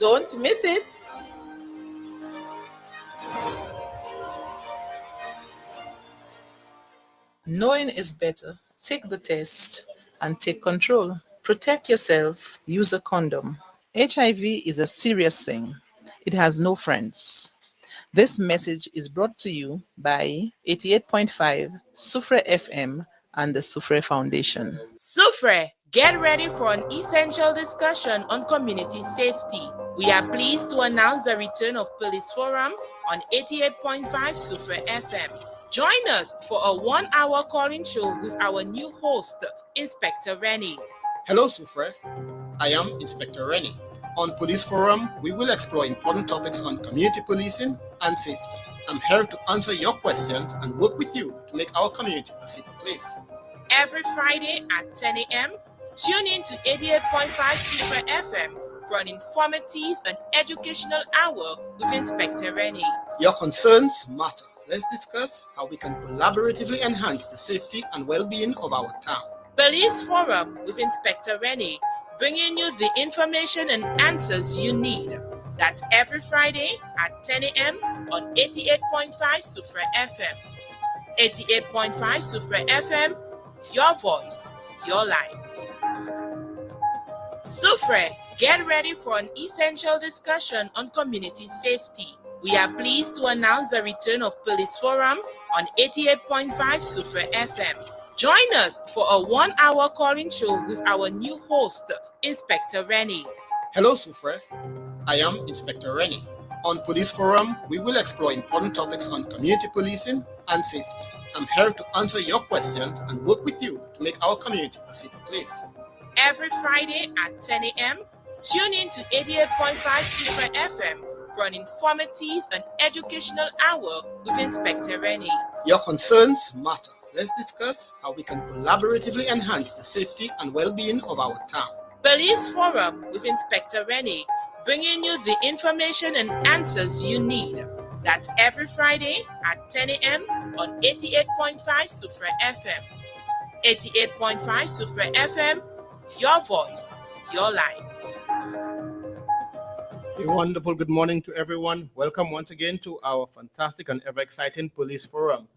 Don't miss it. Knowing is better. Take the test and take control. Protect yourself. Use a condom. HIV is a serious thing. It has no friends. This message is brought to you by 88.5 Soufriere FM and the Soufriere Foundation. Soufriere, get ready for an essential discussion on community safety. We are pleased to announce the return of Police Forum on 88.5 Soufriere FM. Join us for a 1-hour calling show with our new host, Inspector Rennie. Hello, Soufriere. I am Inspector Rennie. On Police Forum, we will explore important topics on community policing and safety. I'm here to answer your questions and work with you to make our community a safer place. Every Friday at 10 a.m., tune in to 88.5 Soufriere FM for an informative and educational hour with Inspector Rennie. Your concerns matter. Let's discuss how we can collaboratively enhance the safety and well-being of our town. Police Forum with Inspector Rennie, bringing you the information and answers you need. That's every Friday at 10 a.m. on 88.5 Soufriere FM. 88.5 Soufriere FM, your voice, your lights. Soufriere, get ready for an essential discussion on community safety. We are pleased to announce the return of Police Forum on 88.5 Soufriere FM. Join us for a 1-hour calling show with our new host, Inspector Rennie. Hello, Soufriere. I am Inspector Rennie. On Police Forum, we will explore important topics on community policing and safety. I'm here to answer your questions and work with you to make our community a safer place. Every Friday at 10 a.m., tune in to 88.5 Soufriere FM for an informative and educational hour with Inspector Rennie. Your concerns matter. Let's discuss how we can collaboratively enhance the safety and well-being of our town. Police Forum with Inspector Rennie, bringing you the information and answers you need. That's every Friday at 10 a.m. on 88.5 Soufriere FM. 88.5 Soufriere FM, your voice, your lights. A wonderful good morning to everyone. Welcome once again to our fantastic and ever-exciting Police Forum.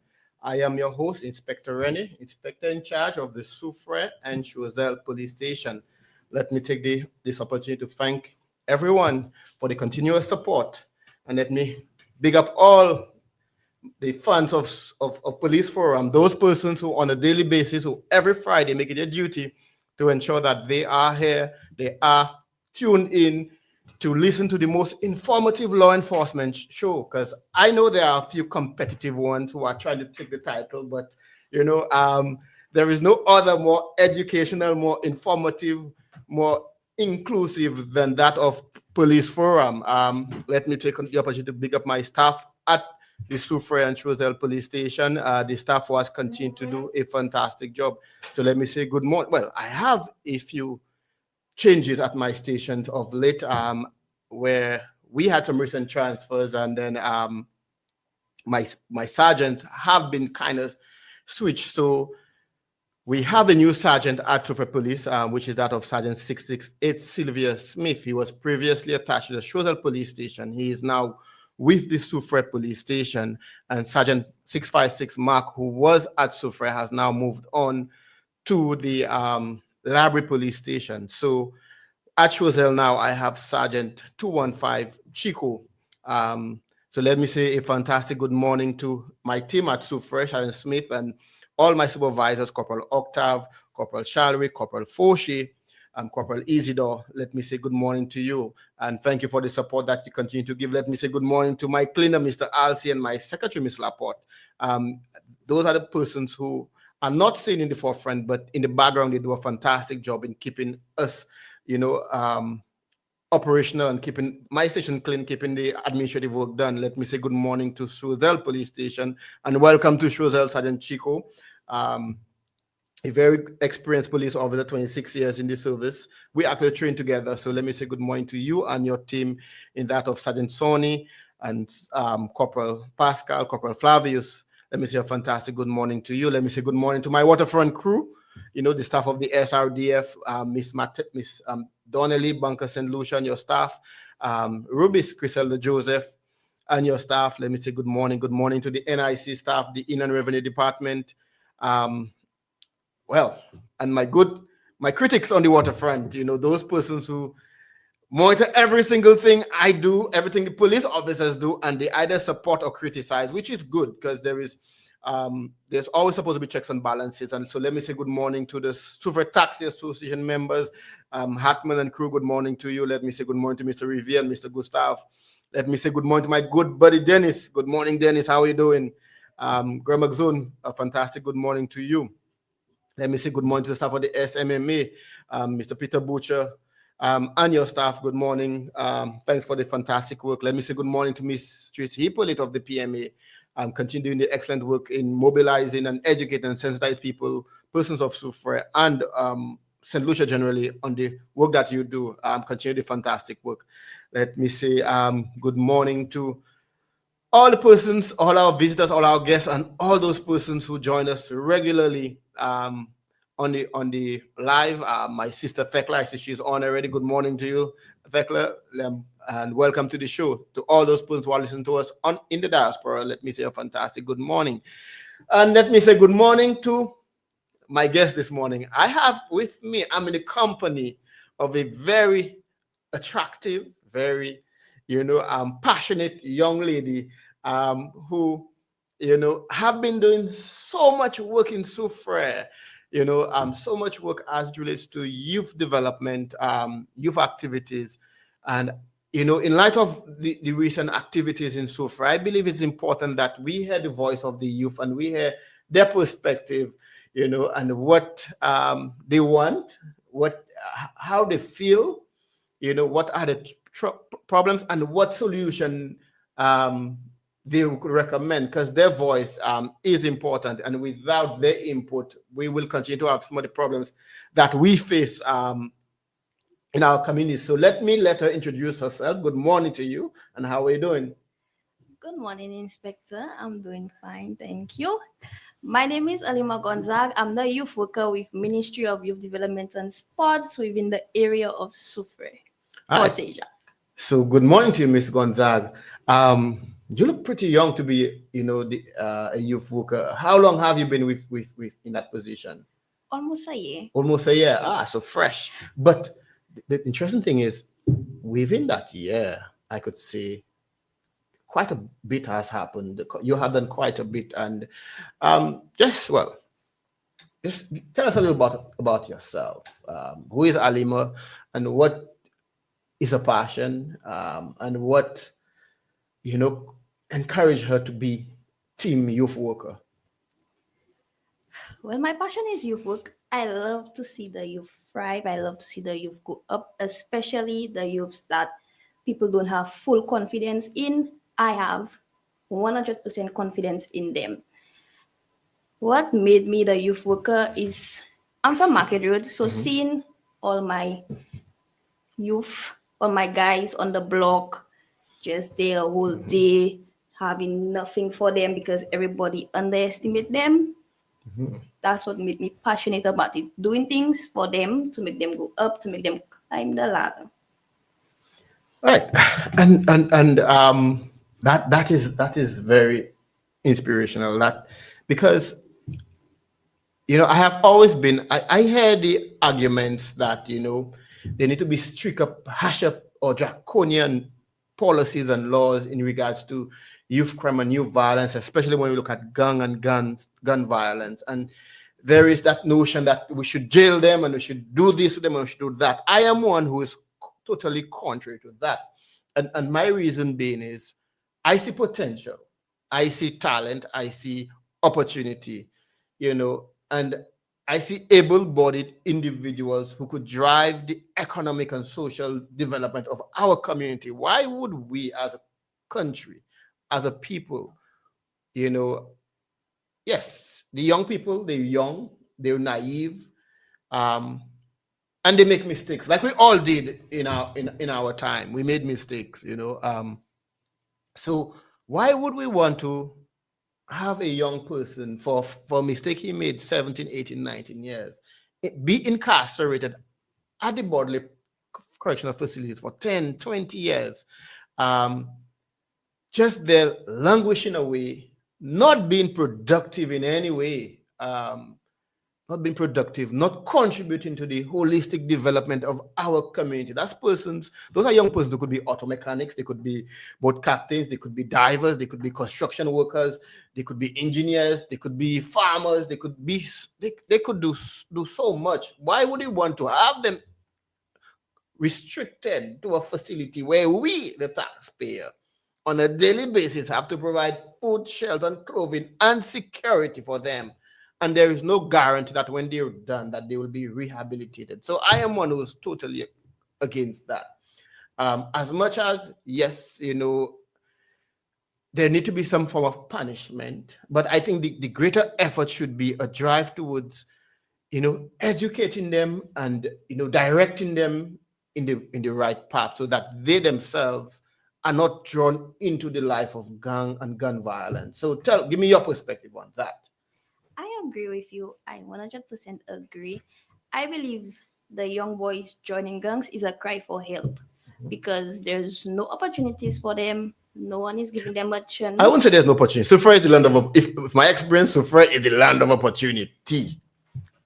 I am your host, Inspector Rennie, Inspector in charge of the Soufriere and Choiseul Police Station. Let me take this opportunity to thank everyone for the continuous support, and let me big up all the fans of Police Forum, those persons who on a daily basis, who every Friday make it their duty to ensure that they are here, they are tuned in to listen to the most informative law enforcement show, because I know there are a few competitive ones who are trying to take the title, but there is no other more educational, more informative, more inclusive than that of Police Forum. Let me take the opportunity to big up my staff at the Soufriere and Choiseul Police Station. The staff was continuing to do a fantastic job. So let me say good morning. Well, I have a few changes at my stations of late, where we had some recent transfers, and then my sergeants have been kind of switched. So we have a new sergeant at Soufriere Police, which is that of Sergeant 668 Sylvia Smith. He was previously attached to the Choiseul Police Station. He is now with the Soufriere Police Station, and Sergeant 656 Mark, who was at Soufriere, has now moved on to the Library Police Station. So at Choiseul now, I have Sergeant 215 Chico. So let me say a fantastic good morning to my team at Soufriere, Sergeant Smith, and all my supervisors, Corporal Octave, Corporal Shalry, Corporal Fauché, and Corporal Isidore. Let me say good morning to you, and thank you for the support that you continue to give. Let me say good morning to my cleaner, Mr. Alcy, and my secretary, Ms. Laporte. Those are the persons who are not seen in the forefront, but in the background, they do a fantastic job in keeping us, operational and keeping my station clean, keeping the administrative work done. Let me say good morning to Choiseul Police Station, and welcome to Choiseul, Sergeant Chico, a very experienced police officer, 26 years in the service. We actually trained together. So let me say good morning to you and your team, in that of Sergeant Sony and Corporal Pascal, Corporal Flavius. Let me say a fantastic good morning to you. Let me say good morning to my waterfront crew, the staff of the SRDF, Miss Donnelly, Bunker St. Lucia, and your staff, Rubis, Criselda Joseph, and your staff. Let me say good morning. Good morning to the NIC staff, the Inland Revenue Department. Well, and my critics on the waterfront, those persons who monitor every single thing I do, everything the police officers do, and they either support or criticize, which is good because there's always supposed to be checks and balances. And so let me say good morning to the Soufriere Taxi Association members, Hartman and crew. Good morning to you. Let me say good morning to Mr. Riviere and Mr. Gustav. Let me say good morning to my good buddy Dennis. Good morning, Dennis. How are you doing? Grandma Zone, a fantastic good morning to you. Let me say good morning to the staff of the SMMA, Mr. Peter Butcher, and your staff. Good morning. Thanks for the fantastic work. Let me say good morning to Miss Tracy Hippolyte of the PMA. Continuing the excellent work in mobilizing and educating and sensitize people, persons of Soufriere, and St. Lucia generally on the work that you do. Continue the fantastic work. Let me say good morning to all the persons, all our visitors, all our guests, and all those persons who join us regularly on the live. My sister Thekla, I see she's on already. Good morning to you, Thekla, and welcome to the show. To all those persons who are listening to us in the diaspora, let me say a fantastic good morning. And let me say good morning to my guest this morning. I have with me, I'm in the company of a very attractive, very passionate young lady who have been doing so much work in Soufriere, so much work as it relates to youth development, youth activities. And in light of the recent activities in Soufriere, I believe it's important that we hear the voice of the youth and we hear their perspective, and what they want, how they feel, what are the problems and what solution they would recommend, because their voice is important. And without their input, we will continue to have some of the problems that we face in our community. So let her introduce herself. Good morning to you, and how are you doing? Good morning, Inspector. I'm doing fine, thank you. My name is Alima Gonzague. I'm the youth worker with Ministry of Youth Development and Sports within the area of Soufriere. So good morning to you, Miss Gonzague. You look pretty young to be, a youth worker. How long have you been with in that position? Almost a year. Almost a year. So fresh. But the interesting thing is, within that year, I could say quite a bit has happened. You have done quite a bit, and just tell us a little about yourself. Who is Alima, and what is a passion, and what encourage her to be team youth worker? Well, my passion is youth work. I love to see the youth thrive. I love to see the youth go up, especially the youths that people don't have full confidence in. I have 100% confidence in them. What made me the youth worker is I'm from Market Road, so seeing all my youth, all my guys on the block, just there a whole day, having nothing for them because everybody underestimate them. That's what made me passionate about it. Doing things for them to make them go up, to make them climb the ladder. Right, and that is very inspirational. That because I have always been. I hear the arguments that they need to be strict up, hash up, or draconian policies and laws in regards to youth crime and youth violence, especially when we look at gun violence. And there is that notion that we should jail them and we should do this to them and we should do that. I am one who is totally contrary to that. And my reason being is I see potential, I see talent, I see opportunity, and I see able-bodied individuals who could drive the economic and social development of our community. Why would we as a country, as a people, yes, the young people, they're young, they're naive, and they make mistakes, like we all did in our time. We made mistakes, so why would we want to have a young person for a mistake he made 17, 18, 19 years, be incarcerated at the bodily correctional facilities for 10, 20 years. Um, just they're languishing away, not being productive in any way, not being productive, not contributing to the holistic development of our community. That's persons, those are young persons who could be auto mechanics, they could be boat captains, they could be divers, they could be construction workers, they could be engineers, they could be farmers, they could be, they could do so much. Why would you want to have them restricted to a facility where we, the taxpayer, on a daily basis have to provide food, shelter, and clothing and security for them? And there is no guarantee that when they're done that they will be rehabilitated. So I am one who's totally against that. As much as, yes, there need to be some form of punishment, but I think the greater effort should be a drive towards, educating them and, directing them in the right path so that they themselves are not drawn into the life of gang and gun violence. So give me your perspective on that. I agree with you. I 100% agree. I believe the young boys joining gangs is a cry for help because there's no opportunities for them. No one is giving them a chance. I wouldn't say there's no opportunity. Soufriere is the land of, if my experience, Soufriere is the land of opportunity.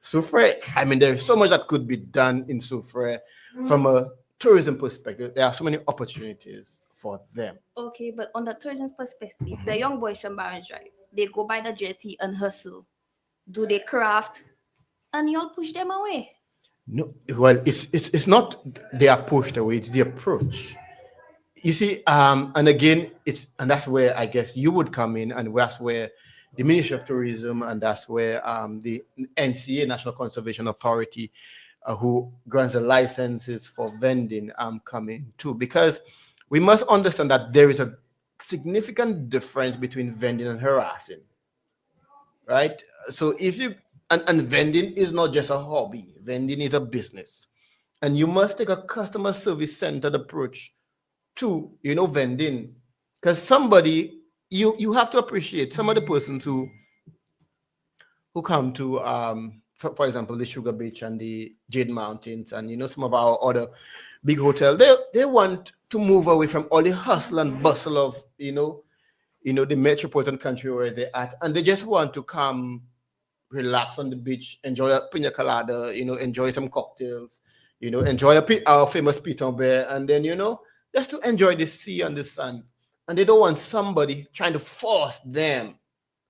Soufriere, I mean, there's so much that could be done in Soufriere from a tourism perspective. There are so many opportunities for them. Okay, but on the tourism perspective, the young boys from Barons Drive, they go by the jetty and hustle. Do they craft? And you'll push them away. No, well, it's not they are pushed away, it's the approach. You see, and again, and that's where I guess you would come in, and that's where the Ministry of Tourism, and that's where the NCA, National Conservation Authority, who grants the licenses for vending, come in too, because we must understand that there is a significant difference between vending and harassing, right? So if you and vending is not just a hobby, vending is a business, and you must take a customer service centered approach to vending, because somebody you have to appreciate some of the persons who come to for example the Sugar Beach and the Jade Mountains and some of our other big hotels. They want to move away from all the hustle and bustle of the metropolitan country where they're at, and they just want to come relax on the beach, enjoy a pina colada, enjoy some cocktails, enjoy our famous piton bear, and then just to enjoy the sea and the sun. And they don't want somebody trying to force them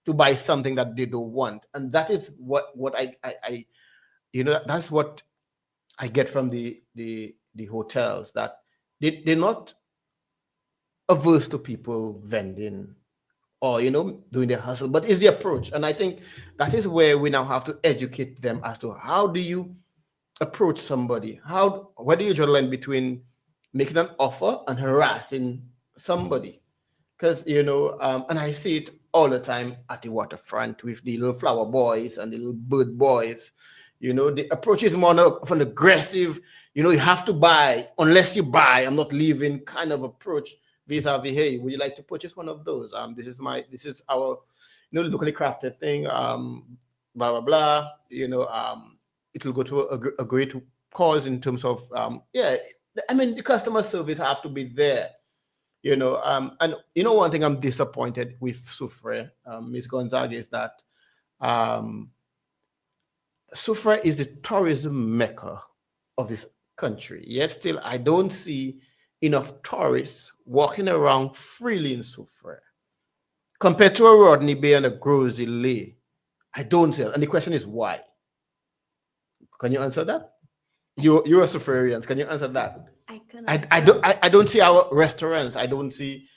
to buy something that they don't want. And that is what I that's what I get from the hotels, that they're not averse to people vending or doing their hustle, but it's the approach. And I think that is where we now have to educate them as to how do you approach somebody, where do you draw the line between making an offer and harassing somebody. Because and I see it all the time at the waterfront with the little flower boys and the little bird boys. The approach is more of an aggressive, you have to buy, unless you buy, I'm not leaving kind of approach. Vis-a-vis, hey, would you like to purchase one of those? This is our, locally crafted thing, blah, blah, blah. It will go to a great cause in terms of, the customer service have to be there, and one thing I'm disappointed with Soufriere, Ms. Gonzague, is that Soufriere is the tourism mecca of this country. Yet still, I don't see enough tourists walking around freely in Soufriere. Compared to a Rodney Bay and a Grosy Lay, I don't see it. And the question is why? Can you answer that? You're a Soufrierians. Can you answer that? I don't see our restaurants. I don't see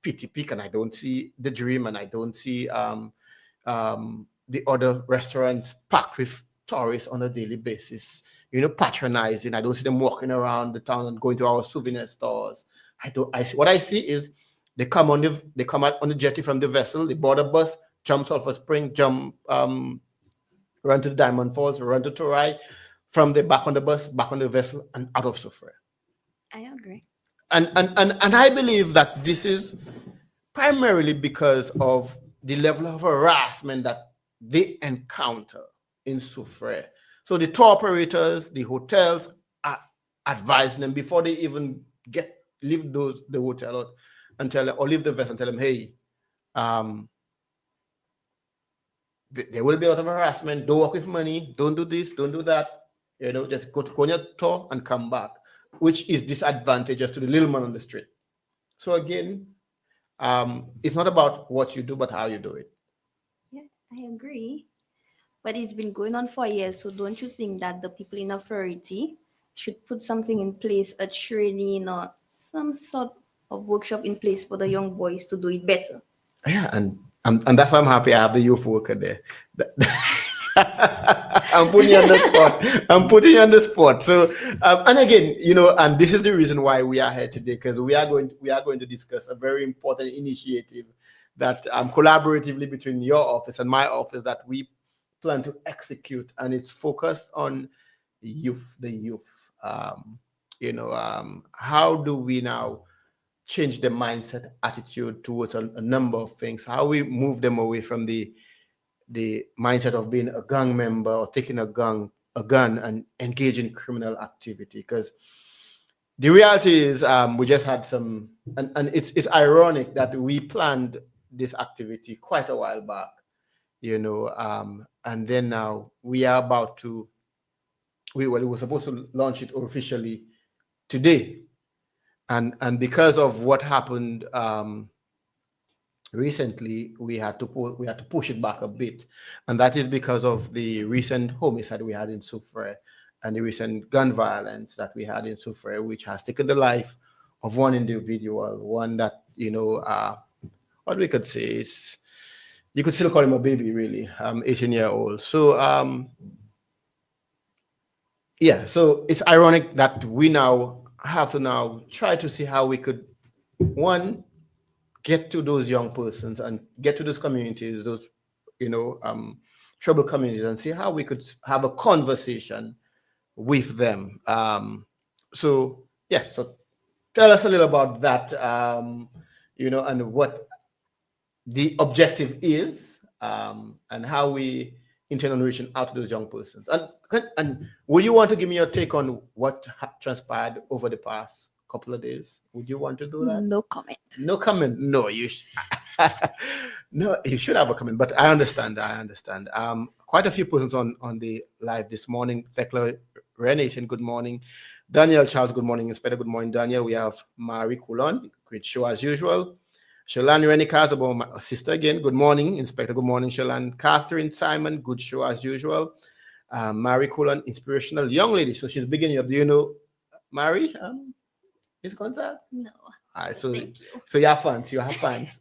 Pity Peak, and I don't see The Dream, and I don't see the other restaurants packed with tourists on a daily basis, patronizing. I don't see them walking around the town and going to our souvenir stores. What I see is they come out on the jetty from the vessel, they board a bus, jump Sulphur Spring, run to the Diamond Falls, run to Torai, from the back on the bus, back on the vessel, and out of Soufriere. I agree. And I believe that this is primarily because of the level of harassment that they encounter in Soufriere. So the tour operators, the hotels are advising them before they even leave the hotel and tell them, or leave the vessel and tell them, hey, um, there will be a lot of harassment. Don't work with money. Don't do this. Don't do that. Just go on your tour and come back, which is disadvantageous to the little man on the street. So again, it's not about what you do, but how you do it. Yeah, I agree. But it's been going on for years, so don't you think that the people in authority should put something in place, a training or some sort of workshop in place for the young boys to do it better? Yeah, and that's why I'm happy I have the youth worker there. I'm putting you on the spot. I'm putting you on the spot. So, and again, and this is the reason why we are here today, because we are going to discuss a very important initiative that collaboratively between your office and my office that we plan to execute, and it's focused on the youth. How do we now change the mindset, attitude towards a number of things? How we move them away from the mindset of being a gang member or taking a gun and engage in criminal activity. Because the reality is, we just had some, and it's ironic that we planned this activity quite a while back, and then now we are about to, we were supposed to launch it officially today, and because of what happened recently, we had to push it back a bit, and that is because of the recent homicide we had in Soufriere and the recent gun violence that we had in Soufriere, which has taken the life of one individual, one that what we could say is, you could still call him a baby, really, 18-year-old. So so it's ironic that we now have to try to see how we could, one, get to those young persons and get to those communities, those troubled communities, and see how we could have a conversation with them. So tell us a little about that, and what the objective is, and how we intend on reaching out to those young persons. And would you want to give me your take on what transpired over the past couple of days? Would you want to do that? No comment. No comment. No, no, you should have a comment. But I understand. Quite a few persons on the live this morning. Thekla Renee saying good morning. Daniel Charles, good morning. Inspector, good morning, Daniel. We have Marie Coulon, great show as usual. Shalane Rennie Kazabo, my sister again. Good morning, Inspector. Good morning, Shalane. Catherine Simon, good show as usual. Marie Coulon, inspirational young lady. So she's beginning up. Do you know Marie? Is Gonzague? No. All right, so Thank you. So you have fans. You have fans.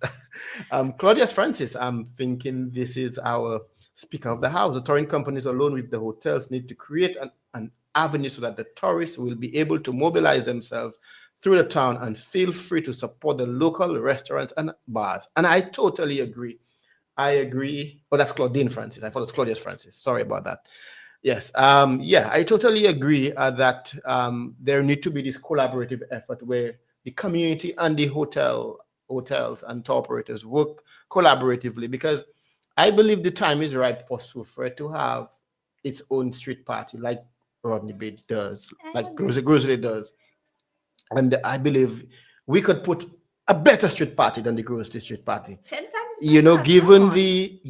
Claudius Francis, I'm thinking this is our Speaker of the House. The touring companies, along with the hotels, need to create an avenue so that the tourists will be able to mobilize themselves through the town and feel free to support the local restaurants and bars. And I totally agree. I agree. Oh, that's Claudine Francis. I thought it was Claudius Francis. Sorry about that. Yes. I totally agree that there need to be this collaborative effort where the community and the hotels and tour operators work collaboratively, because I believe the time is right for Soufriere to have its own street party, like Rodney Bay does, like Grocery does. And I believe we could put a better street party than the Grocery street party. 10 times better. Given the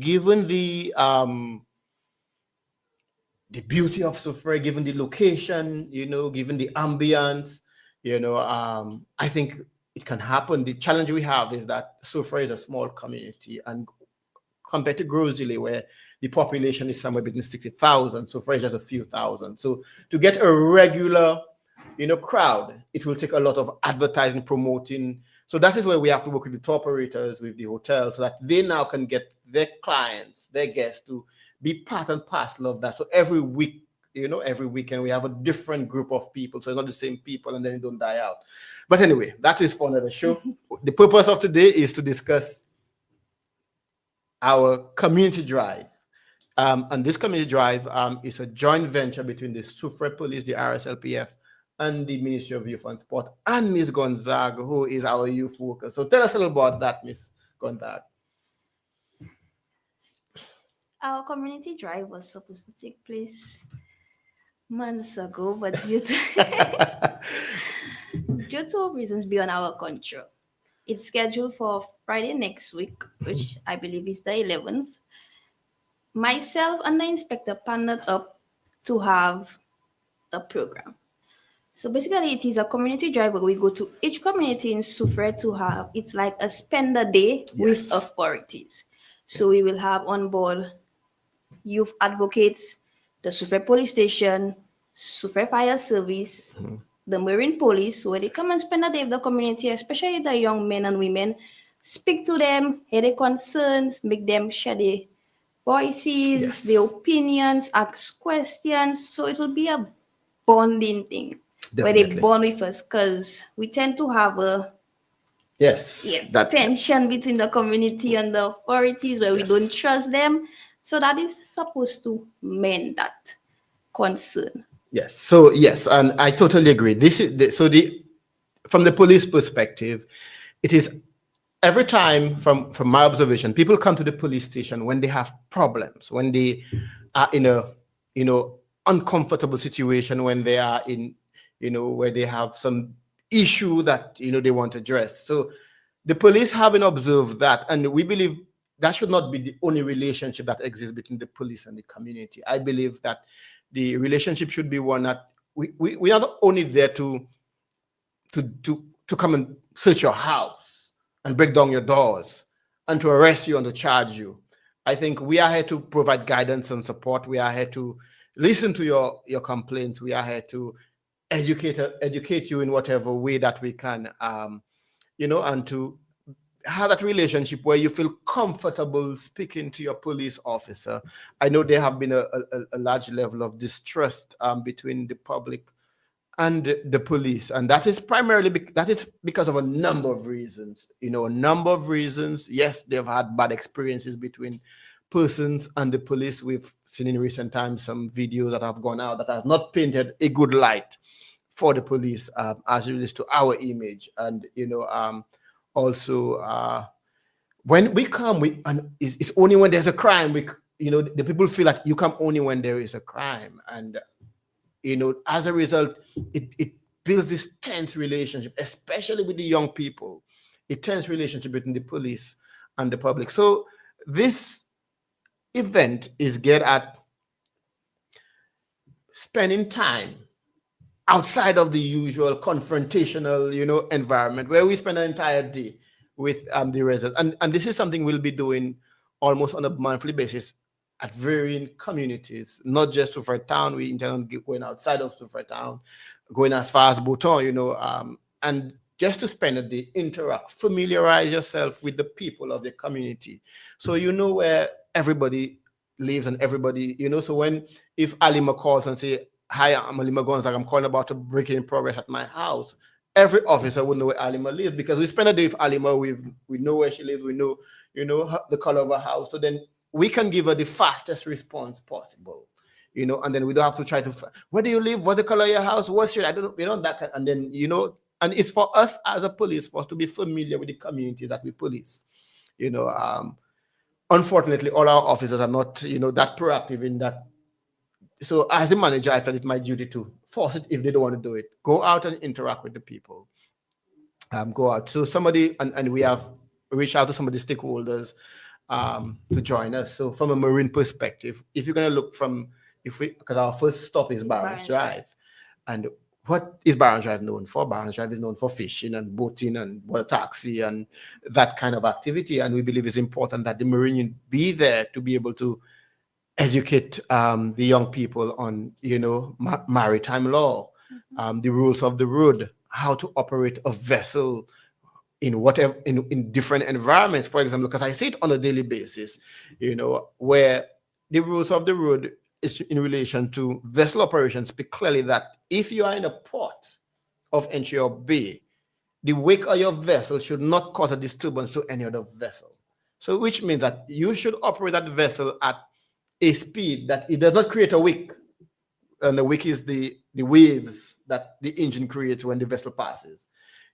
beauty of Soufriere, given the location, given the ambience, I think it can happen. The challenge we have is that Soufriere is a small community, and compared to Grosley, where the population is somewhere between 60,000, Soufriere is just a few thousand. So to get a regular, crowd, it will take a lot of advertising, promoting. So that is where we have to work with the tour operators, with the hotels, so that they now can get their clients, their guests to be part and parcel of that. So every week, every weekend we have a different group of people. So it's not the same people, and then it don't die out. But anyway, that is for another show. The purpose of today is to discuss our community drive. And this community drive is a joint venture between the Soufriere Police, the RSLPF, and the Ministry of Youth and Sport, and Miss Gonzague, who is our youth worker. So tell us a little about that, Miss Gonzague. Our community drive was supposed to take place months ago, but due to reasons beyond our control, it's scheduled for Friday next week, which I believe is the 11th. Myself and the inspector partnered up to have a program. So basically, it is a community drive where we go to each community in Soufriere to have it's like a spend a day with Yes. authorities. So we will have on board youth advocates, the Soufriere police station, Soufriere fire service, the marine police, where they come and spend a day with the community, especially the young men and women, speak to them, hear their concerns, make them share their voices, Yes. their opinions, ask questions. So it will be a bonding thing where they Definitely. bond with us because we tend to have a Yes. That tension between the community and the authorities where we don't Yes. trust them. So that is supposed to mend that concern. Yes. So yes, and I totally agree. This is from the police perspective, it is every time from my observation, people come to the police station when they have problems, when they are in a uncomfortable situation, when they are in where they have some issue that they want to address. So the police haven't observed that, and we believe that should not be the only relationship that exists between the police and the community. I believe that the relationship should be one that we are not only there to come and search your house and break down your doors and to arrest you and to charge you. I think we are here to provide guidance and support. We are here to listen to your complaints. We are here to educate you in whatever way that we can, and to have that relationship where you feel comfortable speaking to your police officer. I know there have been a large level of distrust between the public and the police, and that is primarily because of a number of reasons. Yes, they've had bad experiences between persons and the police. We've seen in recent times some videos that have gone out that has not painted a good light for the police as it relates to our image. And also when we come, and it's only when there's a crime. The people feel that you come only when there is a crime, and as a result, it builds this tense relationship, especially with the young people. A tense relationship between the police and the public. So this event is geared at spending time outside of the usual confrontational, environment where we spend an entire day with the residents. And this is something we'll be doing almost on a monthly basis at varying communities, not just Soufriere Town. We intend on going outside of Soufriere Town, going as far as Bouton, and just to spend a day, interact, familiarize yourself with the people of the community. So where everybody lives and everybody, so if Alima calls and say, "Hi, I'm Alima Gonzague, I'm calling about a break-in progress at my house," every officer would know where Alima lives because we spend a day with Alima, we know where she lives, we know, the color of her house. So then we can give her the fastest response possible, and then we don't have to try to, where do you live? What's the color of your house? What's your, I don't know, that, and then, and it's for us as a police force to be familiar with the community that we police. Unfortunately, all our officers are not, that proactive in that. So as a manager, I felt it my duty to force it if they don't want to do it. Go out and interact with the people. Go out. So somebody, and we have reached out to some of the stakeholders to join us. So from a marine perspective, if you're going to look because our first stop is Barons Drive. And what is Barons Drive known for? Barons Drive is known for fishing and boating and taxi and that kind of activity. And we believe it's important that the Marine be there to be able to educate the young people on, maritime law, the rules of the road, how to operate a vessel in different environments, for example, because I see it on a daily basis, where the rules of the road is in relation to vessel operations speak clearly that if you are in a port of entry or bay, the wake of your vessel should not cause a disturbance to any other vessel. So which means that you should operate that vessel at a speed that it does not create a wake. And the wake is the waves that the engine creates when the vessel passes.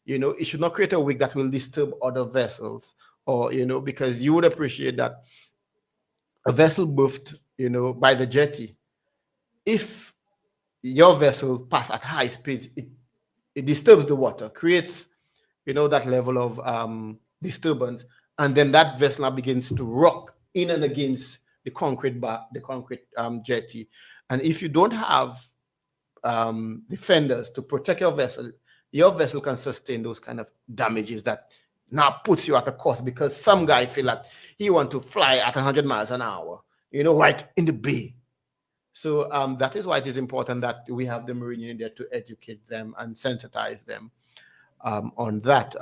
It should not create a wake that will disturb other vessels, or, because you would appreciate that a vessel berthed, by the jetty, if your vessel pass at high speed, it disturbs the water, creates, that level of disturbance, and then that vessel now begins to rock in and against the concrete jetty. And if you don't have defenders to protect your vessel can sustain those kind of damages that now puts you at a cost, because some guy feel like he want to fly at 100 miles an hour, right in the bay. So that is why it is important that we have the Marine Union there to educate them and sensitize them on that.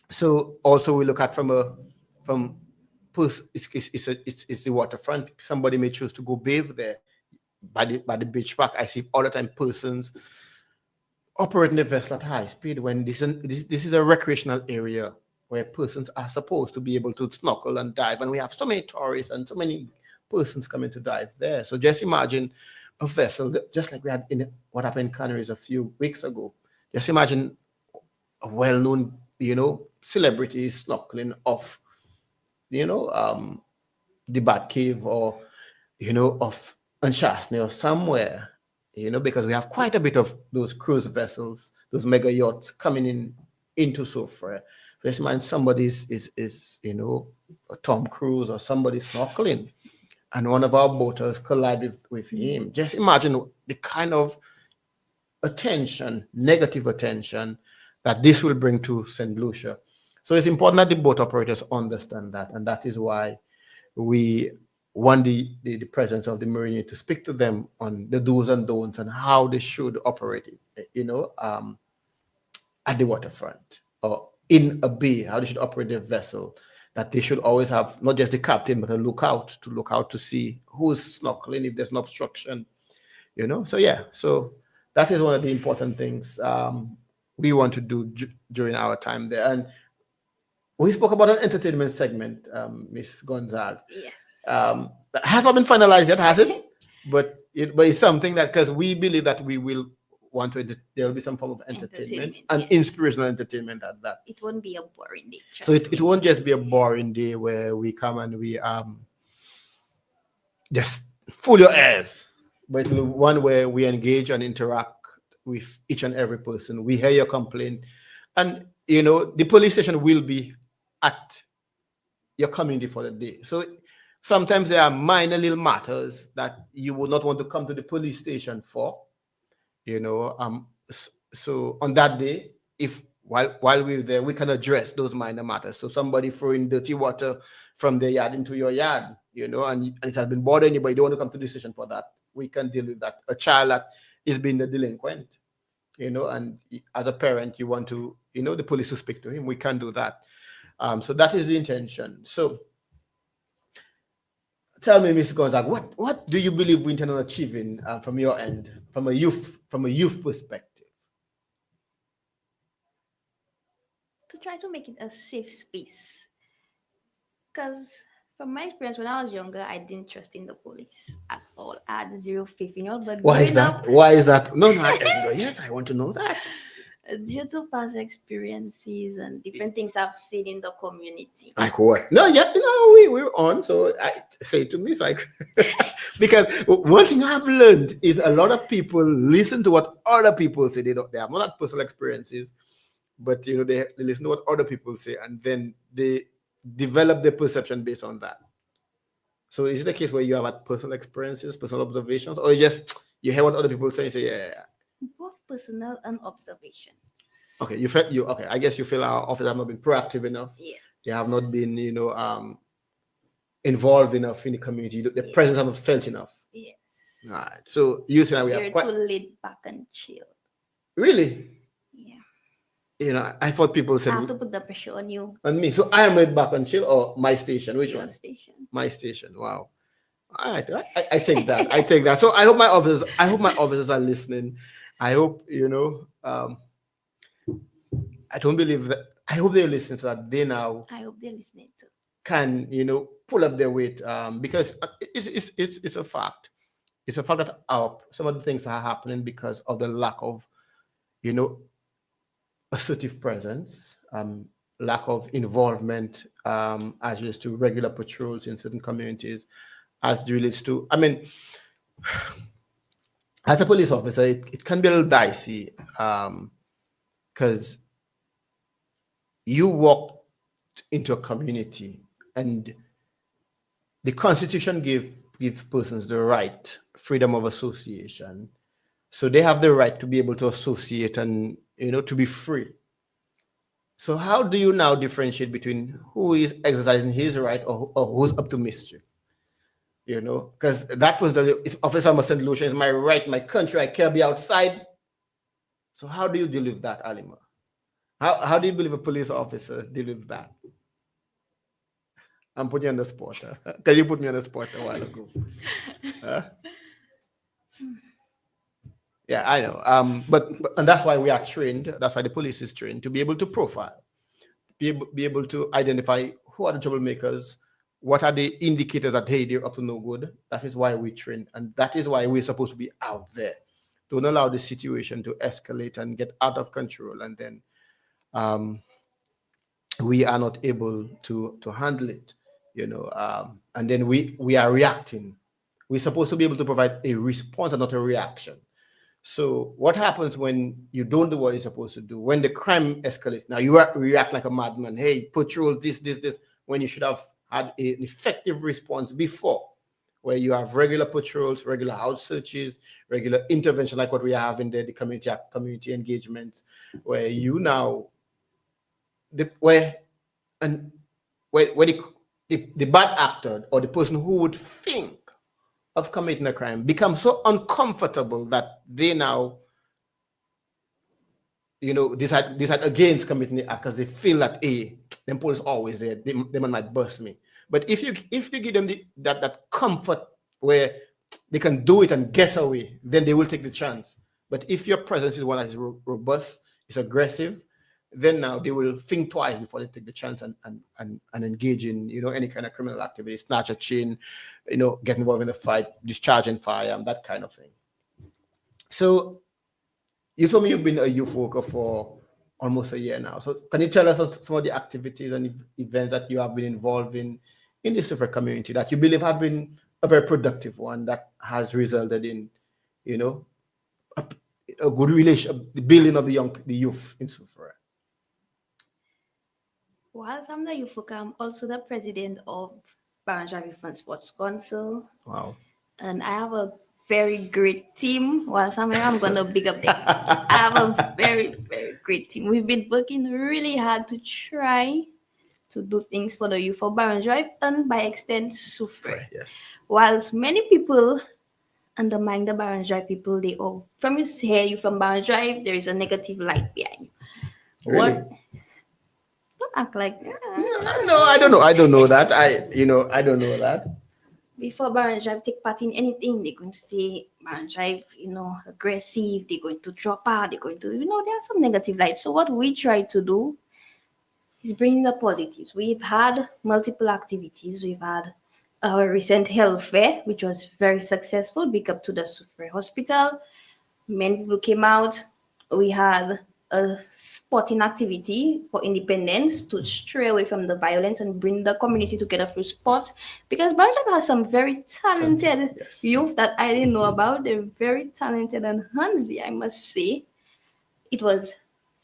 So also we look at from it's the waterfront. Somebody may choose to go bathe there by the beach park. I see all the time persons operating the vessel at high speed when this is a recreational area where persons are supposed to be able to snorkel and dive, and we have so many tourists and so many persons coming to dive there. So just imagine a vessel, just like we had in what happened in Canaries a few weeks ago. Just imagine a well-known, celebrity snorkeling off, the Bat Cave or, off Anshasne or somewhere, because we have quite a bit of those cruise vessels, those mega yachts coming into Soufriere. Just imagine somebody is a Tom Cruise or somebody snorkeling, and one of our boaters collide with him. Just imagine the kind of negative attention that this will bring to St. Lucia. So it's important that the boat operators understand that, and that is why we want the presence of the Marine to speak to them on the do's and don'ts and how they should operate it, at the waterfront or in a bay, how they should operate their vessel, that they should always have not just the captain, but a lookout to see who's snorkeling, if there's no obstruction, So yeah, so that is one of the important things we want to do during our time there. And we spoke about an entertainment segment, Miss Gonzague. Yes. That has not been finalized yet, has it? But it's something that, because we believe that we will want to, there will be some form of entertainment and yes. Inspirational entertainment at that. It won't be a boring day. So it won't just be a boring day where we come and we just fool your ears, but it'll be one where we engage and interact with each and every person. We hear your complaint, and the police station will be at your community for the day. So sometimes there are minor little matters that you would not want to come to the police station for, so on that day, if while we're there, we can address those minor matters. So somebody throwing dirty water from their yard into your yard, and it has been bothering you, but you don't want to come to the station for that, we can deal with that. A child that is being the delinquent, and as a parent, you want to, the police to speak to him, we can do that. So that is the intention. So tell me, Ms. Gonzague, what do you believe we intend on achieving from your end, from a youth perspective? To try to make it a safe space. Because from my experience, when I was younger, I didn't trust in the police at all. I had zero faith in all. But why is that? Why is that? No, yes, I want to know that. Due to past experiences and different things I've seen in the community. Like what? No, yeah, we're on. So I say to me, so because one thing I've learned is a lot of people listen to what other people say. They have not had personal experiences, but they listen to what other people say, and then they develop their perception based on that. So is it a case where you have had personal experiences, personal observations, or you hear what other people say and say, yeah. Both personal and observation. Okay, okay. I guess you feel our office have not been proactive enough. Yeah. They have not been, involved enough in the community. The presence haven't felt enough. Yes. All right. So you say we You're have quite too laid back and chill. Really? Yeah. I thought people said I have to put the pressure on you. On me. So I am laid back and chill, or my station? Which Your one? station. My station. Wow. All right. I take that. I take that. So I hope my officers are listening. I hope, I don't believe that. I hope they're listening so that they now. I hope they're listening too. Can, pull up their weight, because it's a fact. It's a fact that some of the things are happening because of the lack of, assertive presence, lack of involvement, as relates to regular patrols in certain communities, as relates to, as a police officer, it can be a little dicey because you walk into a community and the Constitution gives persons the right, freedom of association. So they have the right to be able to associate and, to be free. So how do you now differentiate between who is exercising his right or who's up to mischief? Because that was if Officer St. Lucia is my right, my country, I can't be outside. So how do you deal with that, Alima? How do you believe a police officer deal with that? I'm putting you on the spot. Because you put me on the spot a while ago. Yeah, I know. But and that's why we are trained. That's why the police is trained to be able to profile, be able to identify who are the troublemakers, what are the indicators that, hey, they're up to no good. That is why we train. And that is why we're supposed to be out there. Don't allow the situation to escalate and get out of control. And then we are not able to handle it, and then we are reacting. We're supposed to be able to provide a response and not a reaction. So what happens when you don't do what you're supposed to do? When the crime escalates, now you react like a madman. Hey, patrol this, when you should have had an effective response before, where you have regular patrols, regular house searches, regular intervention like what we have in the community engagements, where you now where the bad actor or the person who would think of committing a crime becomes so uncomfortable that they now decide against committing the act because they feel that, hey, them police always there, they might bust me. But if you give them that comfort where they can do it and get away, then they will take the chance. But if your presence is one that is robust, is aggressive, then now they will think twice before they take the chance and engage in any kind of criminal activity, snatch a chain, get involved in the fight, discharging fire, that kind of thing. So you told me you've been a youth worker for almost a year now. So can you tell us some of the activities and events that you have been involved in the Soufriere community that you believe have been a very productive one that has resulted in, a good relation, the building of the youth in Soufriere? Whilst I'm the youth worker, I'm also the president of Drvie Fan Sports Council. Wow. And I have a very great team. Whilst I'm here, I'm going to big up them. I have a very, very great team. We've been working really hard to try to do things for the youth of Drvie and by extent Soufriere. Yes. Whilst many people undermine the Drvie people, they all from you hear you from Drvie, there is a negative light behind you. Really? What? Don't act like no, I don't know. I don't know that. I don't know that. Before Drvie take part in anything, they're going to say Drvie, aggressive, they're going to drop out, they're going to, there are some negative lights. So what we try to do is bring the positives. We've had multiple activities. We've had our recent health fair, which was very successful. Big up to the Soufriere Hospital. Many people came out. We had a sporting activity for independence to stray away from the violence and bring the community together through sports. Because Drvie has some very talented youth that I didn't know about. They're very talented and handsy, I must say. It was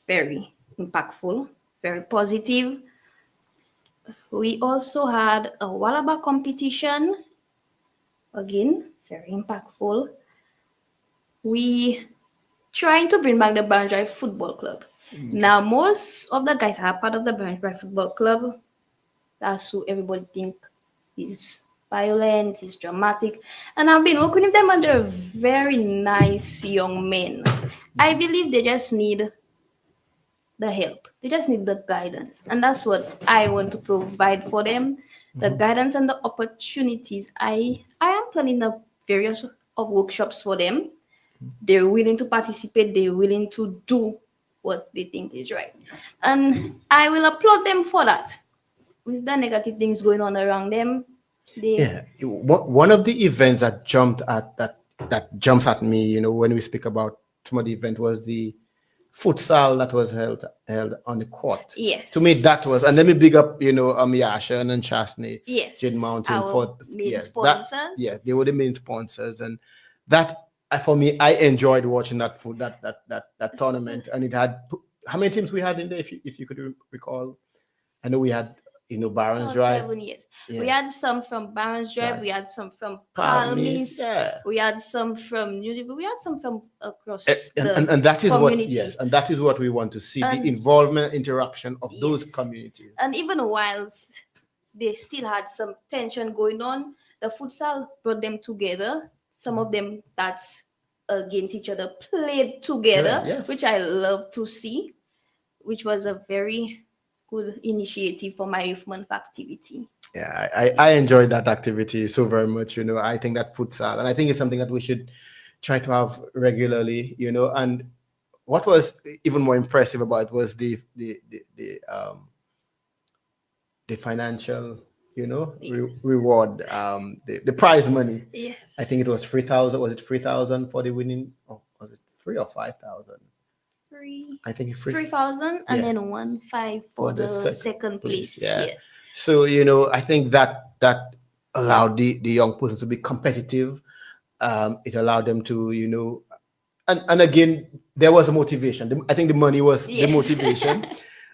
very impactful, very positive. We also had a Wallaba competition. Again, very impactful. We trying to bring back the Drvie Football Club. Now, most of the guys are part of the Drvie Football Club. That's who everybody think is violent, is dramatic. And I've been working with them, and they're very nice young men. I believe they just need the help. They just need the guidance. And that's what I want to provide for them. The guidance and the opportunities. I am planning a various of workshops for them. They're willing to participate. They're willing to do what they think is right. Yes. And I will applaud them for that. With the negative things going on around them, one of the events that jumps at me, when we speak about some of the event was the futsal that was held on the court. Yes. To me, that was, and let me big up, Yasha and Chastney, yes, Jade Mountain our for main sponsors. They were the main sponsors, and that for me, I enjoyed watching that tournament, and it had how many teams we had in there, if you could recall. I know we had Barons For Drive, 7 years. We yeah, had some from Barons Drive, Drive, we had some from Palmies, Palmis, yeah. we had some from New Delhi, we had some from across And the and that is what, community. yes, and that is what we want to see, the And involvement, interaction of those yes, communities. and even whilst they still had some tension going on, the futsal brought them together. Some of them that's against each other played together, Yes. which I love to see, which was a very good initiative for my youth month activity. Yeah, I enjoyed that activity so very much. I think that futsal, and I think it's something that we should try to have regularly. And what was even more impressive about it was the financial, reward, the prize money. Yes. I think it was 3,000. Was it 3,000 for the winning? Or was it 3 or 5,000? Three. I think 3,000 and Yeah. then 1,500 for the second place. Yeah. Yes. So I think that allowed the young person to be competitive. It allowed them to and again there was a motivation. I think the money was the Yes. motivation,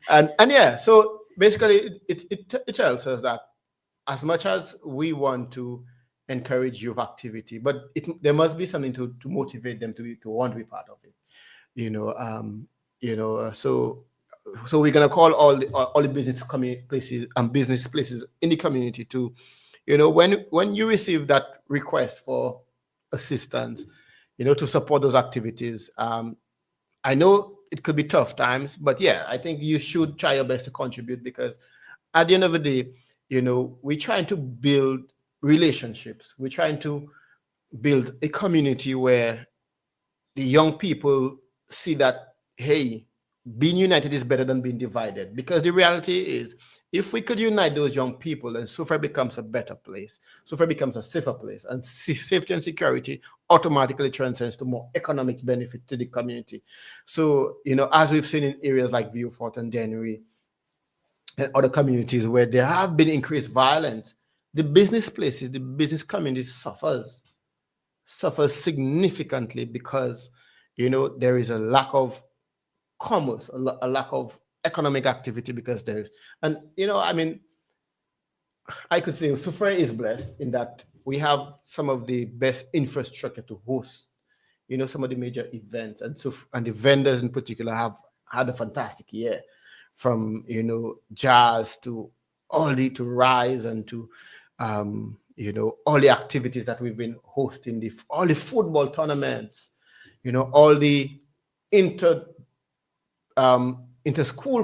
and yeah. So basically, it tells us that as much as we want to encourage youth activity, but there must be something to motivate them to want to be part of it. So we're gonna call all the business places and business places in the community to, when you receive that request for assistance, to support those activities. I know it could be tough times, but yeah, I think you should try your best to contribute, because at the end of the day, we're trying to build relationships. We're trying to build a community where the young people see that, hey, being united is better than being divided. Because the reality is, if we could unite those young people, then Soufriere becomes a better place. Soufriere becomes a safer place, and safety and security automatically transcends to more economic benefit to the community. So, as we've seen in areas like Vieux-Fort and Dennery and other communities where there have been increased violence, the business places, the business community suffers significantly, because there is a lack of commerce, a lack of economic activity, because there's, and I mean, I could say Soufriere is blessed in that we have some of the best infrastructure to host some of the major events, and the vendors in particular have had a fantastic year, from jazz to to Rise, and to all the activities that we've been hosting, all the football tournaments, all the inter-school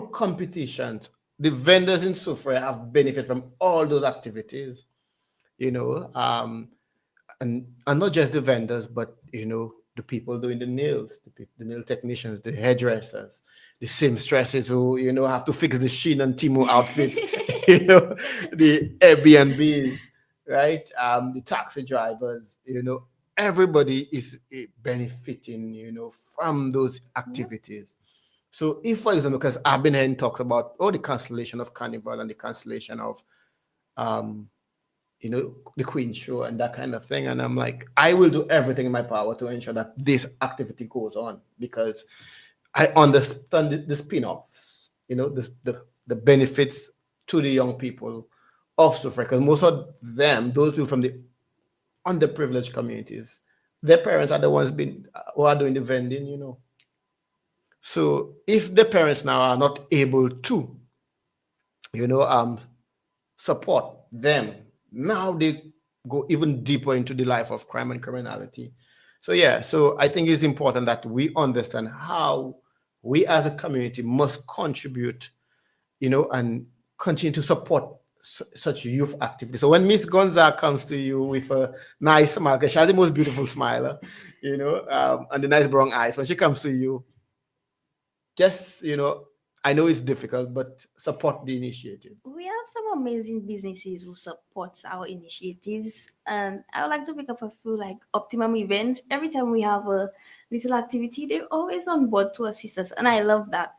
competitions. The vendors in Soufriere have benefited from all those activities, and not just the vendors, but the people doing the nails, the nail technicians, the hairdressers, the seamstresses who have to fix the Shein and Timo outfits, the Airbnbs, right? The taxi drivers, everybody is benefiting, from those activities. So if, for example, because I've been hearing talks about the cancellation of Carnival and the cancellation of the Queen Show and that kind of thing. And I'm like, I will do everything in my power to ensure that this activity goes on, because I understand the spin-offs, the benefits to the young people of Soufriere, because most of them, those people from the underprivileged communities, their parents are the ones who are doing the vending, So if the parents now are not able to, support them, now they go even deeper into the life of crime and criminality. So yeah, so I think it's important that we understand how we as a community must contribute, and continue to support such youth activity. So when Miss Gonzague comes to you with a nice smile, because she has the most beautiful smile, and the nice brown eyes, when she comes to you, just, I know it's difficult, but support the initiative. We have some amazing businesses who support our initiatives, and I would like to pick up a few like Optimum Events. Every time we have a little activity, they're always on board to assist us, and I love that.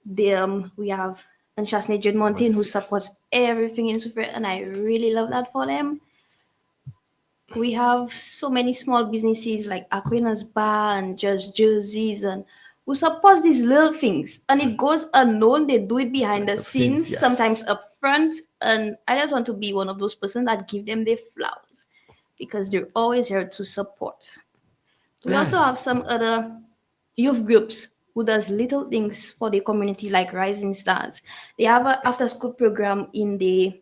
We have Unchasne Jade Mountain who supports everything in Soufriere, and I really love that for them. We have so many small businesses like Aquinas Bar and Just Jerseys, and who support these little things. And it goes unknown. They do it behind the scenes, Yes. sometimes up front. And I just want to be one of those persons that give them their flowers because they're always here to support. We also have some other youth groups who does little things for the community like Rising Stars. They have a after school program in the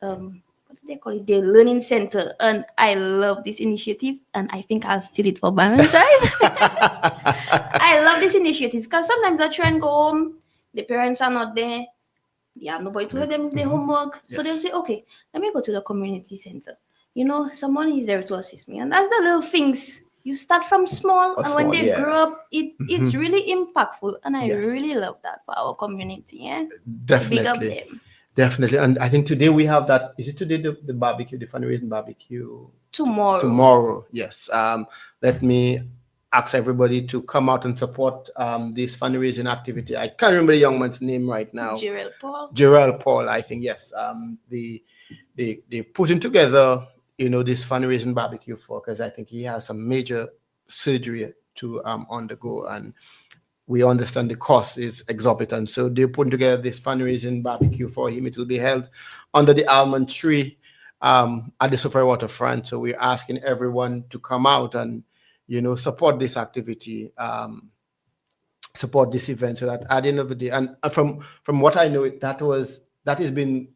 what do they call it? The learning center. And I love this initiative and I think I'll steal it for Barron's Drive. I love this initiative because sometimes I try and go home, the parents are not there, they have nobody to help them with their homework. So they'll say, okay, let me go to the community center. You know, someone is there to assist me. And that's the little things. You start from small, and when they grow up, it's really impactful. And I really love that for our community. Yeah? Definitely. Big up them. Definitely. And I think today we have that. Is it today the barbecue, the fundraising barbecue? Tomorrow. Tomorrow, yes. Let me ask everybody to come out and support this fundraising activity. I can't remember the young man's name right now. Gerald Paul, I think, yes. They putting together, you know, this fundraising barbecue for, because I think he has some major surgery to undergo, and we understand the cost is exorbitant. So they're putting together this fundraising barbecue for him. It will be held under the almond tree at the Soufriere waterfront. So we're asking everyone to come out and, you know, support this activity, support this event, so that at the end of the day, and from what I know, that has been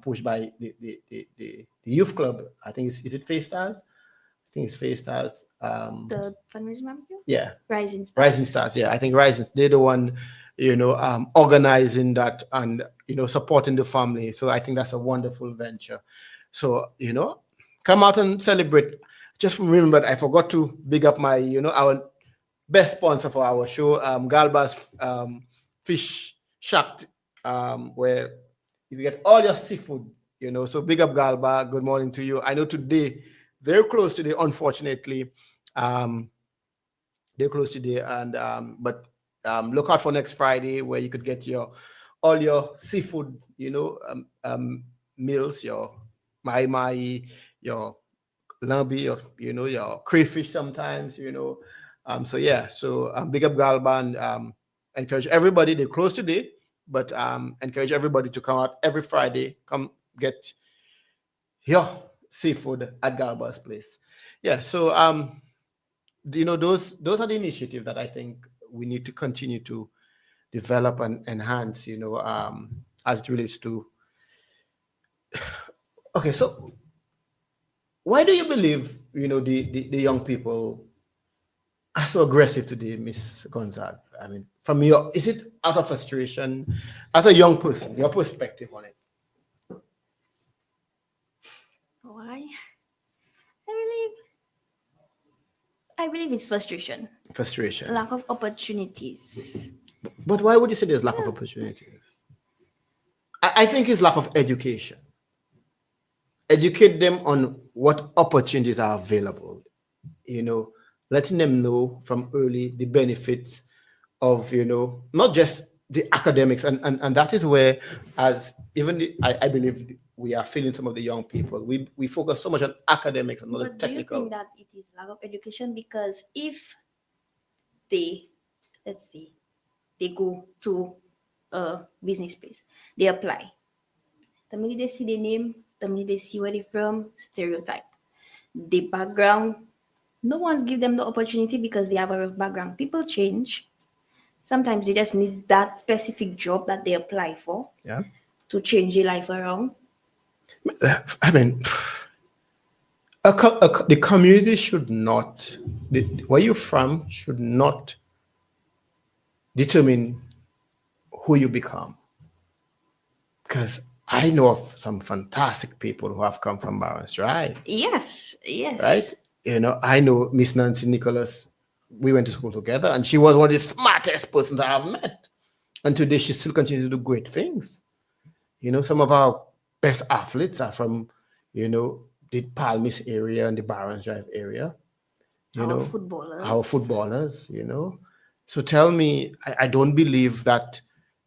pushed by the youth club. I think is it Face Stars? I think it's Face Stars. The fundraising barbecue? Yeah. Rising Stars. Rising Stars, yeah. I think Rising, they're the one, you know, organizing that and, you know, supporting the family. So I think that's a wonderful venture. So, you know, come out and celebrate. Just remember, I forgot to big up my, you know, our best sponsor for our show, Galba's Fish Shack, where you get all your seafood, you know. So big up Galba. Good morning to you. I know today, they're closed today, unfortunately. They're closed today, and but look out for next Friday where you could get all your seafood, you know, meals, your mai, your lambi, your crayfish sometimes, you know. So yeah, so big up Galba, and encourage everybody. They close today, but encourage everybody to come out every Friday. Come get your seafood at Galba's place. Yeah, so you know, those are the initiatives that I think we need to continue to develop and enhance, you know, as it relates to. Okay, so why do you believe, you know, the young people are so aggressive today, Miss Gonzague? I mean, from is it out of frustration as a young person, your perspective on it? Why? I believe it's frustration. Frustration. Lack of opportunities. But why would you say there's lack of opportunities? I think it's lack of education. Educate them on what opportunities are available. You know, letting them know from early the benefits of, you know, not just the academics, and that is where, as even I believe we are feeling some of the young people. We focus so much on academics and not the technical. Do you think that it is lack of education? Because if they, let's say, they go to a business space, they apply. The minute they see the name, the minute they see where they're from, stereotype. The background, no one give them the opportunity because they have a rough background. People change. Sometimes they just need that specific job that they apply for to change their life around. I mean, the community should not, where you're from should not determine who you become. Because I know of some fantastic people who have come from Barron's Drive. Yes. Right? You know, I know Miss Nancy Nicholas. We went to school together, and she was one of the smartest persons I have met. And today she still continues to do great things. You know, some of our best athletes are from, you know, the Palmis area and the Barron's Drive area. Our footballers, you know. So tell me, I don't believe that,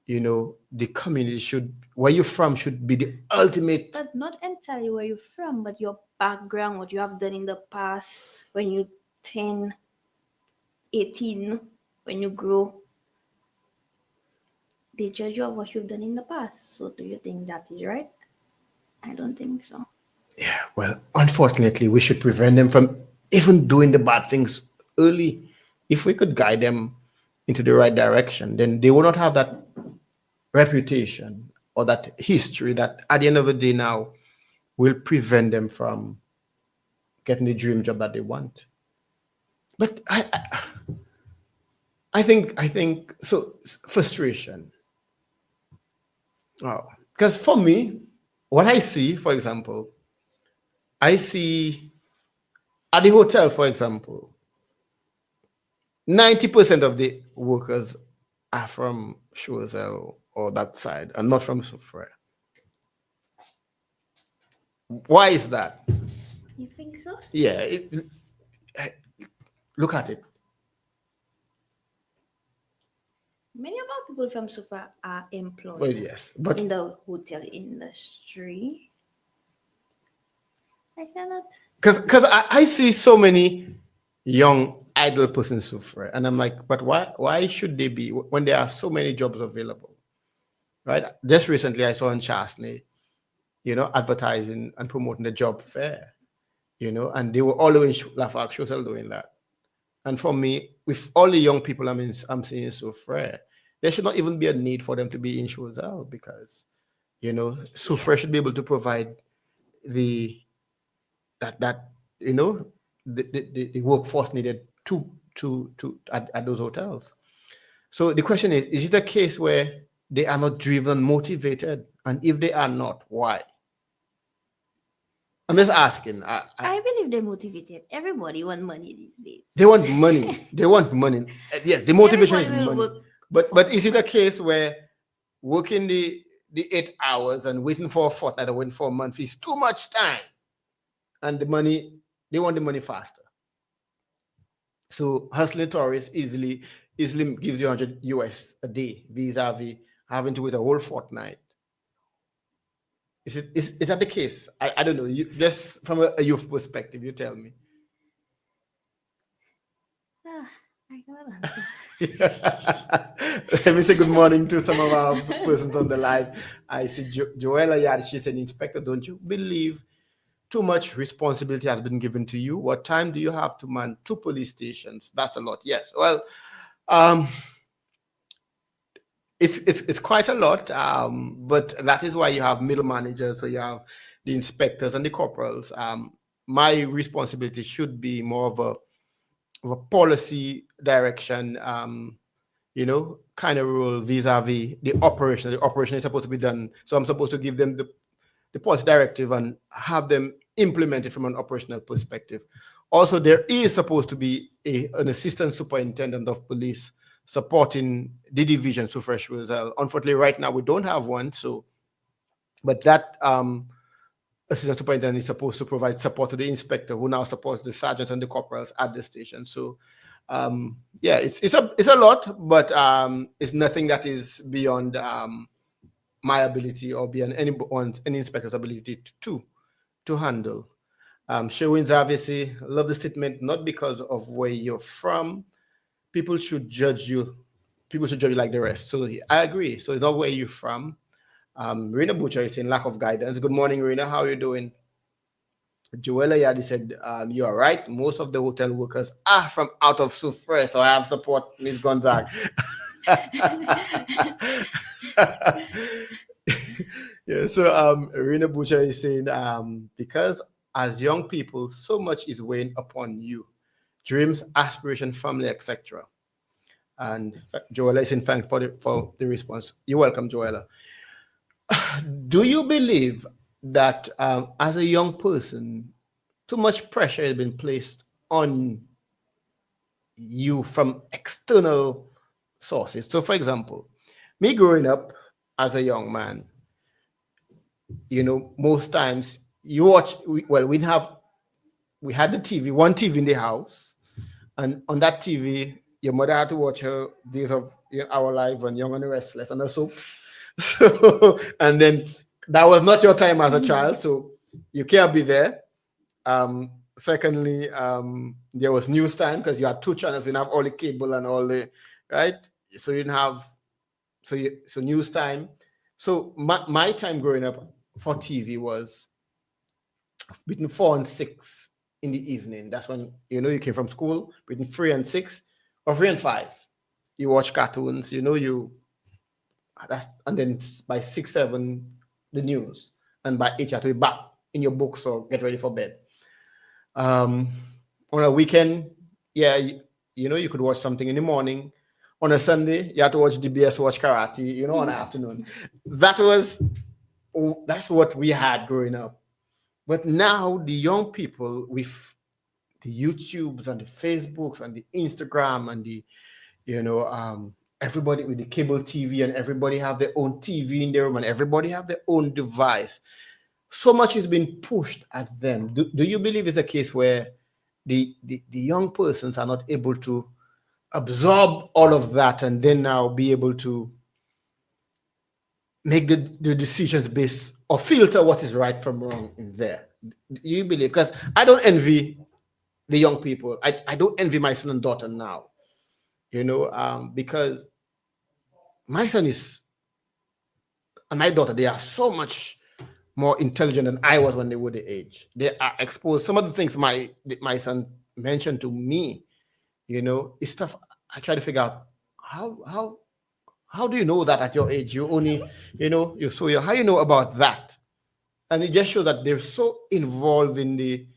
the community should, where you're from should be the ultimate. But not entirely where you're from, but your background, what you have done in the past when you 10, 18, when you grow. They judge you of what you've done in the past. So do you think that is right? I don't think so. Yeah, well, unfortunately, we should prevent them from even doing the bad things early. If we could guide them into the right direction, then they will not have that reputation or that history that at the end of the day now will prevent them from getting the dream job that they want. But I think so. Frustration. Oh, because for me, what I see, for example, I see at the hotels, for example, 90% of the workers are from Choiseul or that side and not from Soufriere. Why is that? You think so? Yeah, look at it. Many of our people from Super are employed Well, yes, but in the hotel industry. I cannot. because I see so many young idle persons suffer, and I'm like, but why should they be when there are so many jobs available, right? Just recently, I saw in Chastney, advertising and promoting the job fair, and they were all in Lafarge Choiseul doing that. And for me, with all the young people I'm seeing so fair, there should not even be a need for them to be in Choiseul because, Soufriere should be able to provide the that the workforce needed at those hotels. So the question is it a case where they are not driven, motivated? And if they are not, why? I'm just asking. I believe they're motivated. Everybody want money these days. They want money. They want money. Yes, the motivation is Everybody will money. work But is it a case where working the 8 hours and waiting for a fortnight or waiting for a month is too much time? And the money, they want the money faster. So hustling tourists easily gives you 100 US a day vis-a-vis having to wait a whole fortnight. Is that the case? I don't know. You just from a youth perspective, you tell me. I cannot answer. Let me say good morning to some of our persons on the live. I see Joella Yad. She said, Inspector, don't you believe too much responsibility has been given to you? What time do you have to man 2 police stations? That's a lot. Yes. Well, it's quite a lot. But that is why you have middle managers. So you have the inspectors and the corporals. My responsibility should be more of a policy direction, kind of rule vis-a-vis the operation. The operation is supposed to be done. So I'm supposed to give them the policy directive and have them implemented from an operational perspective. Also, there is supposed to be an assistant superintendent of police supporting the division, Soufriere Choiseul. Unfortunately, right now we don't have one. So, but that assistant superintendent is supposed to provide support to the inspector, who now supports the sergeant and the corporals at the station. So, yeah, it's a lot, but it's nothing that is beyond my ability or beyond any inspector's ability to handle. Sherwin's obviously love the statement, not because of where you're from. People should judge you like the rest. So I agree. So it's not where you're from. Rena Butcher is saying lack of guidance. Good morning, Rena. How are you doing? Joella Yadi said, you are right. Most of the hotel workers are from out of Soufriere, so I have support Miss Gonzague. Yeah, so Rena Butcher is saying, because as young people, so much is weighing upon you. Dreams, aspiration, family, etc. And Joella is in thanks for the response. You're welcome, Joella. Do you believe that as a young person, too much pressure has been placed on you from external sources? So, for example, me growing up as a young man, most times you watch, we had the TV, one TV in the house, and on that TV, your mother had to watch her Days of Our Life and Young and the Restless and the soaps. So, and then that was not your time as a child, so you can't be there. Secondly, there was news time because you had two channels. We didn't have all the cable and all the right. So you didn't have so news time. So my time growing up for TV was between 4 and 6 in the evening. That's when you came from school between 3 and 6 or 3 and 5. You watch cartoons. And then by 6, 7 the news, and by 8 you have to be back in your books or get ready for bed. On a weekend, yeah, you could watch something in the morning. On a Sunday, you had to watch DBS, watch karate, on the afternoon. That's what we had growing up. But now the young people with the YouTubes and the Facebooks and the Instagram and the, everybody with the cable TV, and everybody have their own TV in their room, and everybody have their own device. So much is being pushed at them. Do you believe it's a case where the young persons are not able to absorb all of that and then now be able to make the decisions based or filter what is right from wrong in there? Do you believe? Because I don't envy the young people. I don't envy my son and daughter now, because my son and my daughter, they are so much more intelligent than I was when they were the age. They are exposed. Some of the things my son mentioned to me, is stuff I try to figure out. How do you know that at your age? You only, how you know about that? And it just shows that they're so involved in the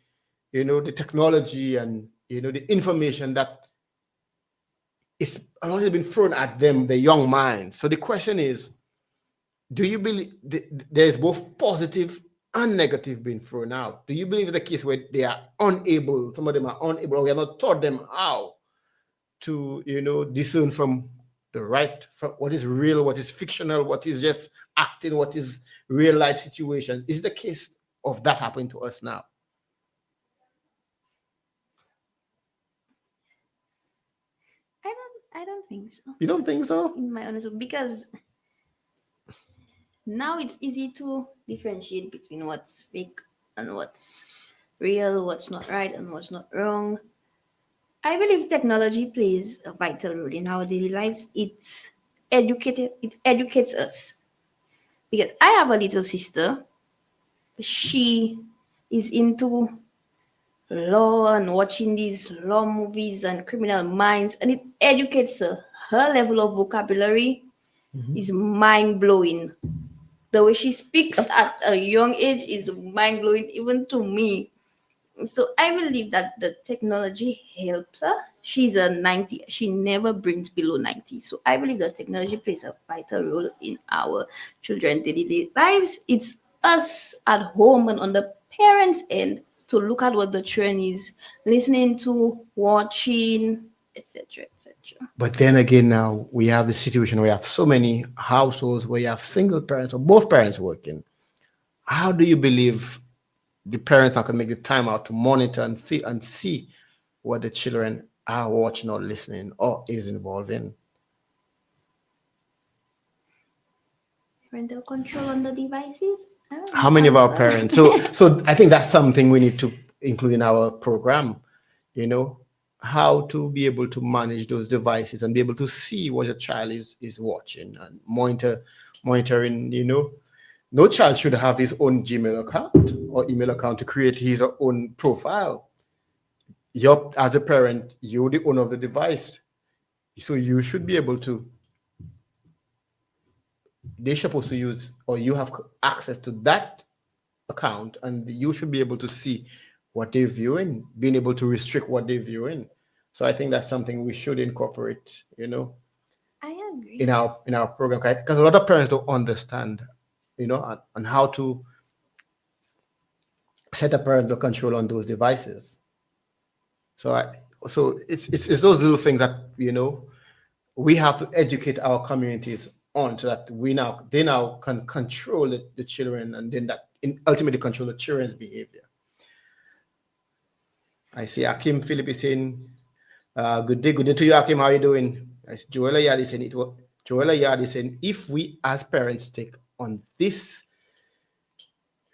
technology and the information that it's always been thrown at them, the young minds. So the question is, do you believe there's both positive and negative being thrown out? Do you believe it's the case where they are unable, some of them are unable, or we have not taught them how to, discern from the right, from what is real, what is fictional, what is just acting, what is real life situation? Is the case of that happening to us now? I don't think so. You don't think so? In my honest, because now it's easy to differentiate between what's fake and what's real, what's not right and what's not wrong. I believe technology plays a vital role in our daily lives. It educates us. Because I have a little sister. She is into law and watching these law movies and Criminal Minds, and it educates her. Her level of vocabulary is mind-blowing. The way she speaks at a young age is mind-blowing even to me. So I believe that the technology helps her. She's a 90. She never brings below 90. So I believe that technology plays a vital role in our children's daily lives. It's us at home and on the parents' end to look at what the trend is, listening to, watching, etc., etc. But then again, now we have the situation where we have so many households where you have single parents or both parents working. How do you believe the parents are going to make the time out to monitor and feel and see what the children are watching or listening or is involved in? Parental control on the devices? How many of our parents? So I think that's something we need to include in our program, how to be able to manage those devices and be able to see what a child is watching and monitoring, No child should have his own Gmail account or email account to create his own profile. As a parent, you're the owner of the device. So you should be able to, they're supposed to use, or you have access to that account, and you should be able to see what they're viewing, being able to restrict what they're viewing. So I think that's something we should incorporate, I agree. in our program, because a lot of parents don't understand, on how to set a parental control on those devices. So it's those little things that we have to educate our communities on, so that they now can control the children, and then that ultimately control the children's behavior. I see Akim Philip is saying Good day to you, Akim. How are you doing? As Joella Yard is saying, Joella Yard is saying, if we as parents take on this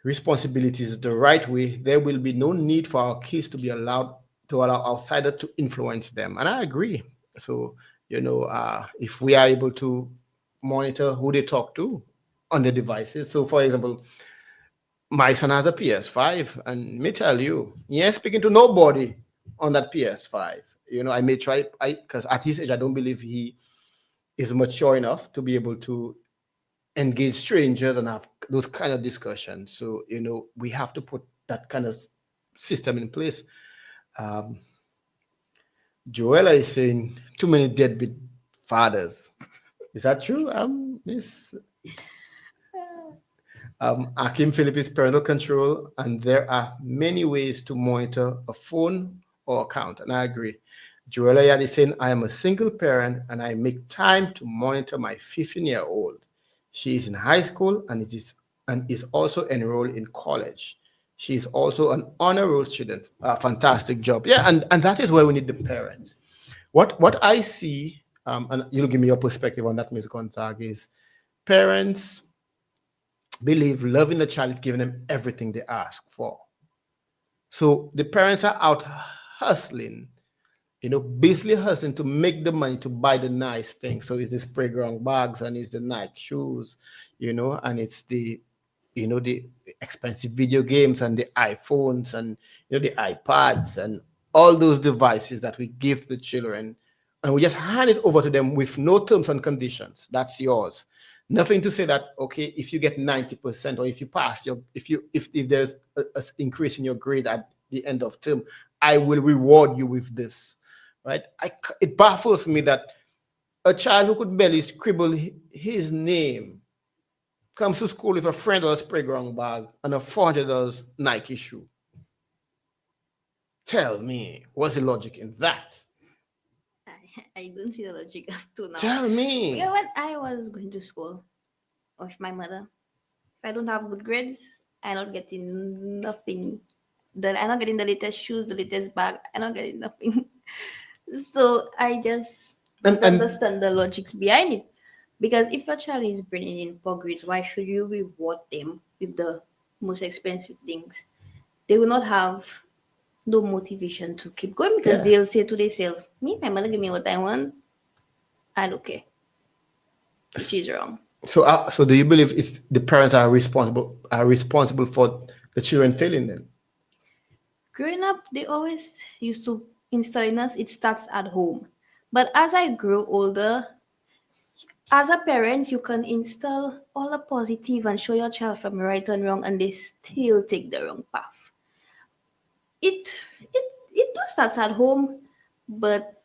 responsibilities the right way, there will be no need for our kids to be allowed to allow outsiders to influence them. And I agree. So, if we are able to monitor who they talk to on the devices. So, for example, my son has a PS5, and me tell you, he ain't speaking to nobody on that PS5. I may try, because at his age, I don't believe he is mature enough to be able to engage strangers and have those kind of discussions. So, we have to put that kind of system in place. Um, Joella is saying too many deadbeat fathers. Is that true, Miss? Akim Philip is parental control, and there are many ways to monitor a phone or account, and I agree. Joella Yad is saying, I am a single parent and I make time to monitor my 15-year-old. She is in high school and is also enrolled in college. She is also an honor roll student. Fantastic job. Yeah, and that is where we need the parents. What I see, and you'll give me your perspective on that, Ms. Gonzague, is parents believe loving the child is giving them everything they ask for. So the parents are out hustling, basically hustling to make the money to buy the nice things. So it's the spray ground bags, and it's the Nike shoes, and it's the expensive video games and the iPhones and the iPads and all those devices that we give the children, and we just hand it over to them with no terms and conditions. That's yours. Nothing to say that, okay, if you get 90%, or if you pass if there's a increase in your grade at the end of term, I will reward you with this, right? It baffles me that a child who could barely scribble his name comes to school with a $100 playground bag and a $400 Nike shoe. Tell me, what's the logic in that? I don't see the logic up to now. Tell me. Because when I was going to school with my mother, if I don't have good grades, I'm not getting nothing. I'm not getting the latest shoes, the latest bag. I'm not getting nothing. So I just don't understand the logics behind it. Because if your child is bringing in poor grades, why should you reward them with the most expensive things? They will not have no motivation to keep going, because they'll say to themselves, me, my mother give me what I want, I don't care. She's wrong. So do you believe it's the parents are responsible for the children failing then? Growing up, they always used to instill in us it starts at home. But as I grew older, as a parent, you can instill all the positive and show your child from right and wrong, and they still take the wrong path. It does start at home, but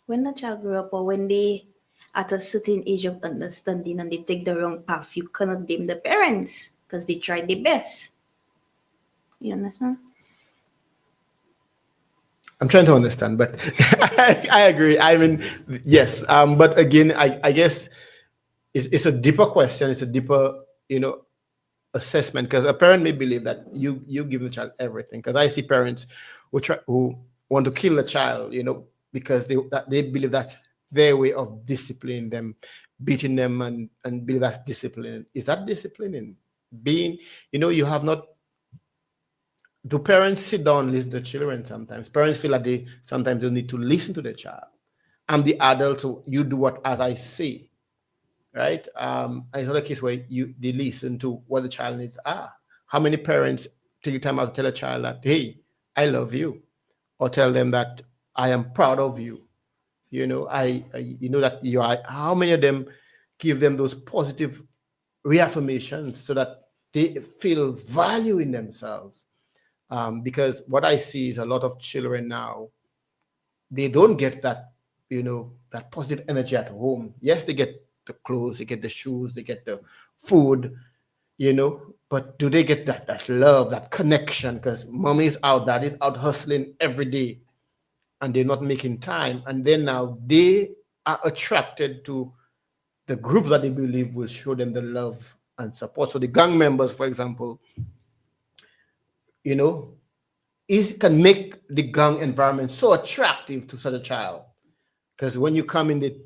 when the child grow up, or when they at a certain age of understanding and they take the wrong path, you cannot blame the parents because they tried their best. You understand? I'm trying to understand, but I agree. I mean, yes. But again, I guess it's a deeper question. It's a deeper, assessment, because a parent may believe that you give the child everything. Because I see parents who want to kill a child, because they believe that's their way of disciplining them, beating them, and believe that's discipline. Is that disciplining? You have not. Do parents sit down and listen to children sometimes? Parents feel like sometimes they need to listen to their child. I'm the adult, so you do what as I say, right? It's not a case where they listen to what the child needs are. How many parents take the time out to tell a child that, hey, I love you, or tell them that I am proud of you? That you are. How many of them give them those positive reaffirmations so that they feel value in themselves? Because what I see is a lot of children now, they don't get that, that positive energy at home. Yes, they get the clothes, they get the shoes, they get the food, but do they get that love, that connection? Because mommy is out, dad is out hustling every day, and they're not making time. And then now they are attracted to the group that they believe will show them the love and support. So the gang members, for example, can make the gang environment so attractive to such a child. Because when you come in, they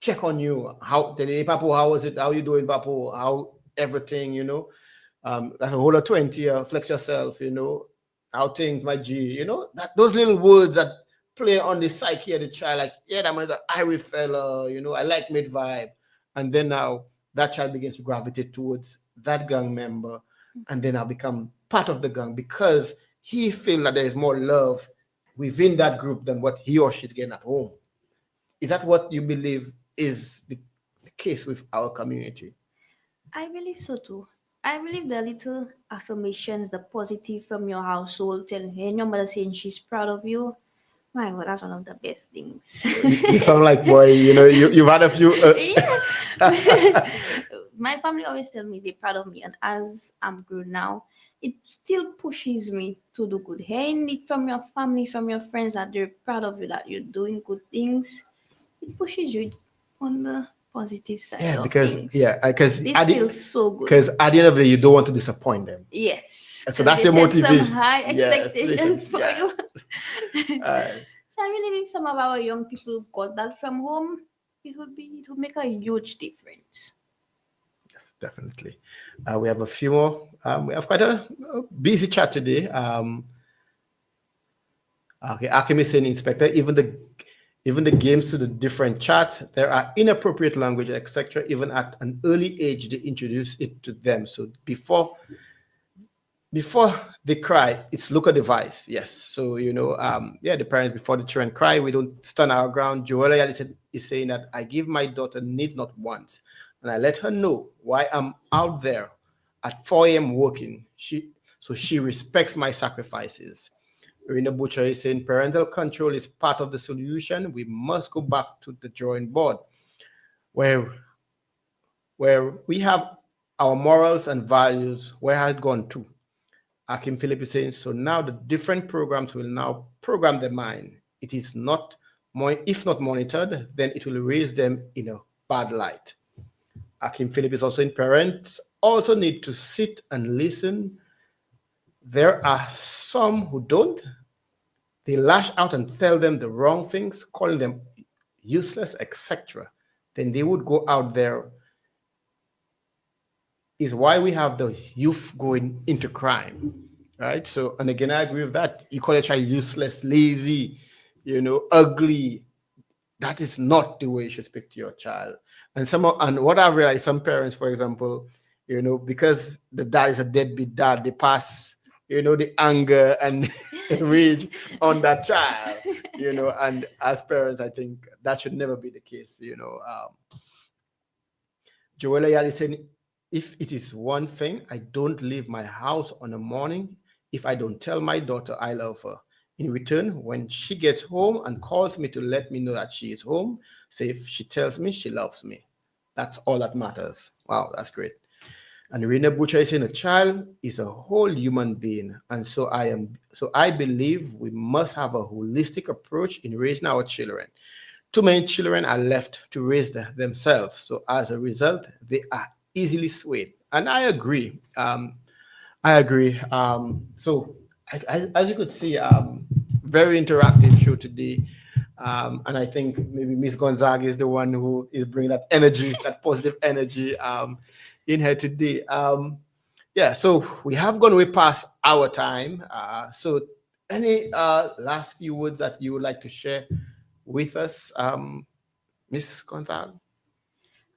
check on you. How, hey, Papu, how was it? How you doing, Papu? How everything, that's a whole of 20, flex yourself, how things, my G, that those little words that play on the psyche of the child, like, yeah, that man's an Irish fella, I like mid vibe. And then now that child begins to gravitate towards that gang member, and then I'll become part of the gang because he feels that there is more love within that group than what he or she's getting at home. Is that what you believe is the case with our community? I believe so too. I believe the little affirmations, the positive from your household, telling her and your mother saying she's proud of you. My God, that's one of the best things. You sound like, boy, you've had a few. Yeah. My family always tell me they're proud of me, and as I'm grown now, it still pushes me to do good. Hearing it from your family, from your friends that they're proud of you, that you're doing good things, it pushes you on the positive side Yeah, of because things. because This feels so good. Because at the end of the day, you don't want to disappoint them. Yes. So that's they your set motivation. Some high expectations for yeah. you. Uh, So I believe if some of our young people got that from home, it would make a huge difference. yes, definitely. We have a few more. We have quite a busy chat today. Okay, Akim is saying, Inspector, even the games to the different chats, there are inappropriate language, etc. Even at an early age, they introduce it to them. So before they cry, it's look at device. Yes. So the parents before the children cry, we don't stand our ground. Joella is saying that I give my daughter needs not wants, and I let her know why I'm out there at 4 a.m. working. She respects my sacrifices. Irina Butcher is saying parental control is part of the solution. We must go back to the drawing board where we have our morals and values. Where has it gone to? Akim Philip is saying, so now the different programs will now program the mind. It is not more, if not monitored, then it will raise them in a bad light. Akim Philip is also in parents also need to sit and listen. There are some who don't. They lash out and tell them the wrong things, calling them useless, etc. Then they would go out there. Is why we have the youth going into crime, right? So, and again, I agree with that. You call a child useless, lazy, ugly. That is not the way you should speak to your child. And what I've realized, some parents, for example, because the dad is a deadbeat dad, they pass, the anger and rage on that child, and as parents, I think that should never be the case, Joella Yali said, if it is one thing, I don't leave my house on a morning if I don't tell my daughter I love her. In return, when she gets home and calls me to let me know that she is home, say if she tells me she loves me. That's all that matters. Wow, that's great. And Irina Butcher is saying a child is a whole human being. And so I believe we must have a holistic approach in raising our children. Too many children are left to raise themselves. So as a result, they are easily swayed. And I agree. So as you could see, very interactive show today. And I think maybe Miss Gonzague is the one who is bringing that energy, that positive energy in here today. So we have gone way past our time. So any last few words that you would like to share with us, Miss Gonzague?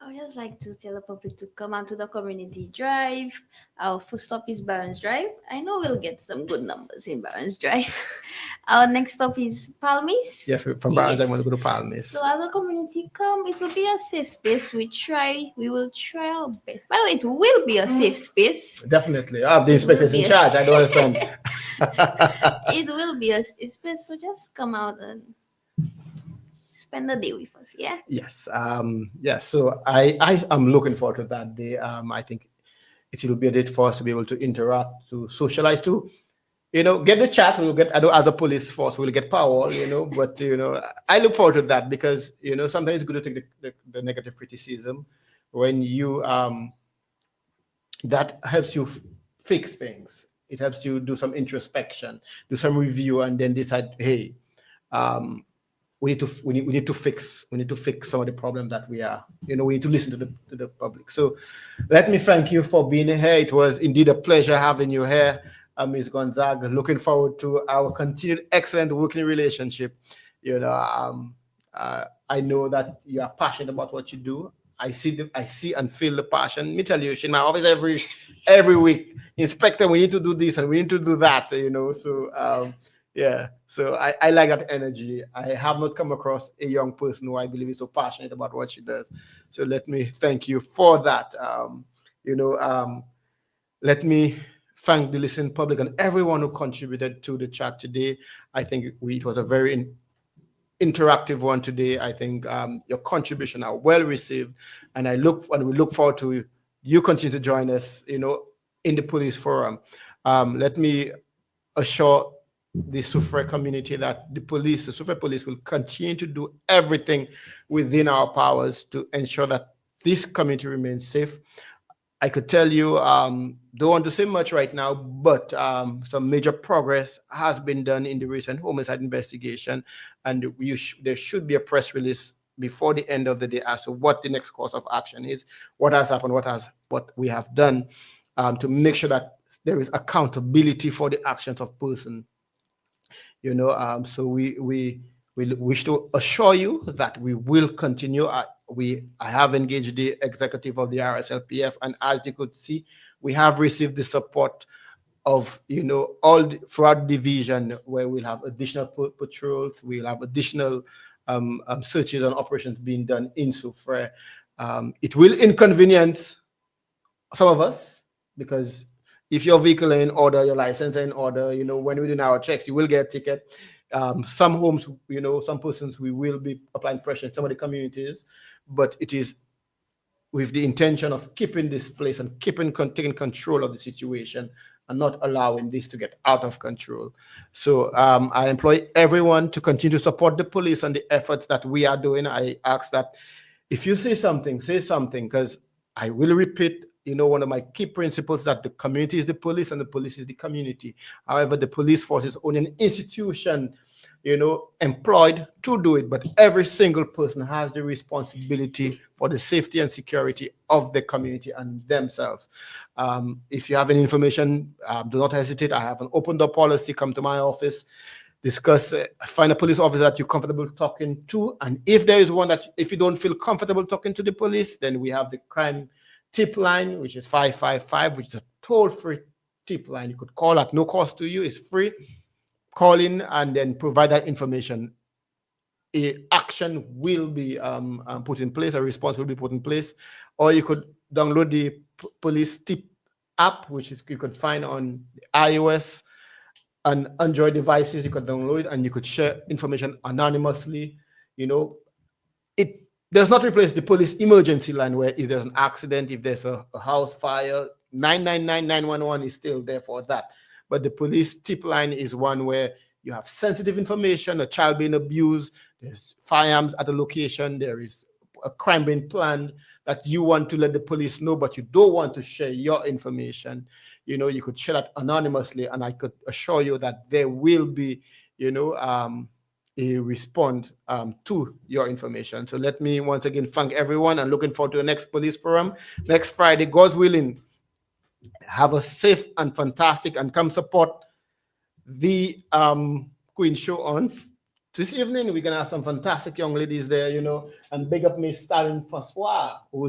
I would just like to tell the public to come out to the community drive. Our first stop is Barons Drive. I know we'll get some good numbers in Barons Drive. Our next stop is Palmis. Yes, from Barons, I want to go to Palmis. So as a community come, it will be a safe space. We will try our best. By the way, it will be a safe space. Definitely. The inspectors in charge. I don't understand. It will be a safe space. So just come out and spend the day with us, yeah? Yes. So I am looking forward to that day. I think it will be a day for us to be able to interact, to socialize, to get the chat. We'll get, I know as a police force, we'll get power, but I look forward to that because sometimes it's good to take the negative criticism when you that helps you fix things. It helps you do some introspection, do some review, and then decide, hey, um, we need to fix some of the problems that we are. We need to listen to the public. So let me thank you for being here. It was indeed a pleasure having you here, Ms. Gonzague. Looking forward to our continued excellent working relationship. I know that you are passionate about what you do. I see and feel the passion. Let me tell you, in my office every week, Inspector, we need to do this and we need to do that. So yeah, so I like that energy. I have not come across a young person who I believe is so passionate about what she does. So let me thank you for that. You know, let me thank the listening public and everyone who contributed to the chat today. I think it was a very interactive one today. I think your contribution are well received, and we look forward to you continue to join us, in the police forum. Let me assure the Soufriere community that the Soufriere police will continue to do everything within our powers to ensure that this community remains safe. I could tell you, don't want to say much right now, but some major progress has been done in the recent homicide investigation, and there should be a press release before the end of the day as to what the next course of action is, what has happened, what we have done, to make sure that there is accountability for the actions of person. So we wish to assure you that we will continue. I have engaged the executive of the RSLPF, and as you could see, we have received the support of throughout the division, where we'll have additional patrols, we'll have additional searches and operations being done in Soufriere. It will inconvenience some of us, because if your vehicle is in order, your license is in order, when we do our checks, you will get a ticket. Some homes, some persons, we will be applying pressure in some of the communities, but it is with the intention of keeping this place and taking control of the situation and not allowing this to get out of control. So I employ everyone to continue to support the police and the efforts that we are doing. I ask that if you say something, because I will repeat, one of my key principles, that the community is the police and the police is the community. However, the police force is only an institution, employed to do it, but every single person has the responsibility for the safety and security of the community and themselves. If you have any information, do not hesitate. I have an open door policy. Come to my office, discuss, find a police officer that you're comfortable talking to. And if there is one that, if you don't feel comfortable talking to the police, then we have the crime tip line, which is 555, which is a toll-free tip line. You could call at no cost to you. It's free. Call in and then provide that information. A action will be put in place, a response will be put in place, or you could download the police tip app, which is you could find on iOS and Android devices. You could download it and you could share information anonymously. It does not replace the police emergency line, where if there's an accident, if there's a house fire, 999 911 is still there for that. But the police tip line is one where you have sensitive information, a child being abused, there's firearms at a location, there is a crime being planned that you want to let the police know, but you don't want to share your information. You could share that anonymously, and I could assure you that there will be, a response to your information. So let me once again thank everyone, and looking forward to the next police forum next Friday, God's willing. Have a safe and fantastic, and come support the Queen Show on this evening. We're gonna have some fantastic young ladies there, and big up Miss Stalin Francois, who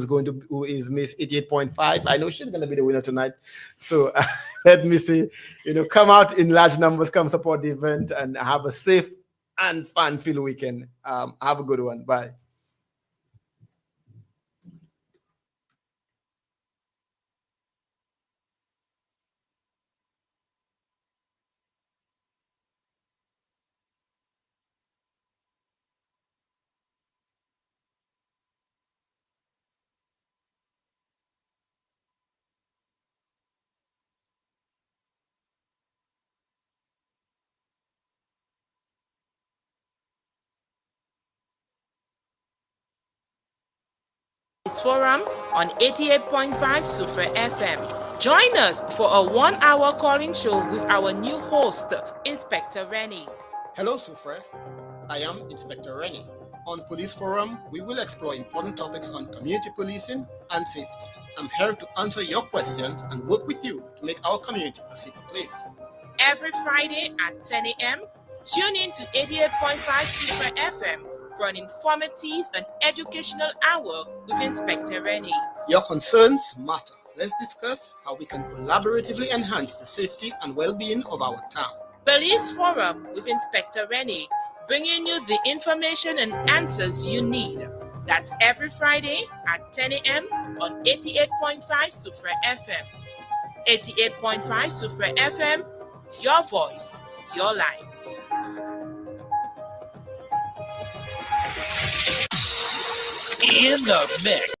is Miss 88.5. I know she's gonna be the winner tonight. So let me see, come out in large numbers, come support the event, and have a safe and fun-filled weekend. Have a good one. Bye. Forum on 88.5 Soufriere FM. Join us for a 1-hour calling show with our new host, Inspector Rennie. Hello, Soufriere. I am Inspector Rennie. On Police Forum, we will explore important topics on community policing and safety. I'm here to answer your questions and work with you to make our community a safer place. Every Friday at 10 a.m., tune in to 88.5 Soufriere FM for an informative and educational hour with Inspector Rennie. Your concerns matter. Let's discuss how we can collaboratively enhance the safety and well-being of our town. Police Forum with Inspector Rennie, bringing you the information and answers you need. That's every Friday at 10 a.m. on 88.5 Soufriere FM. 88.5 Soufriere FM, your voice, your lives. In the mix.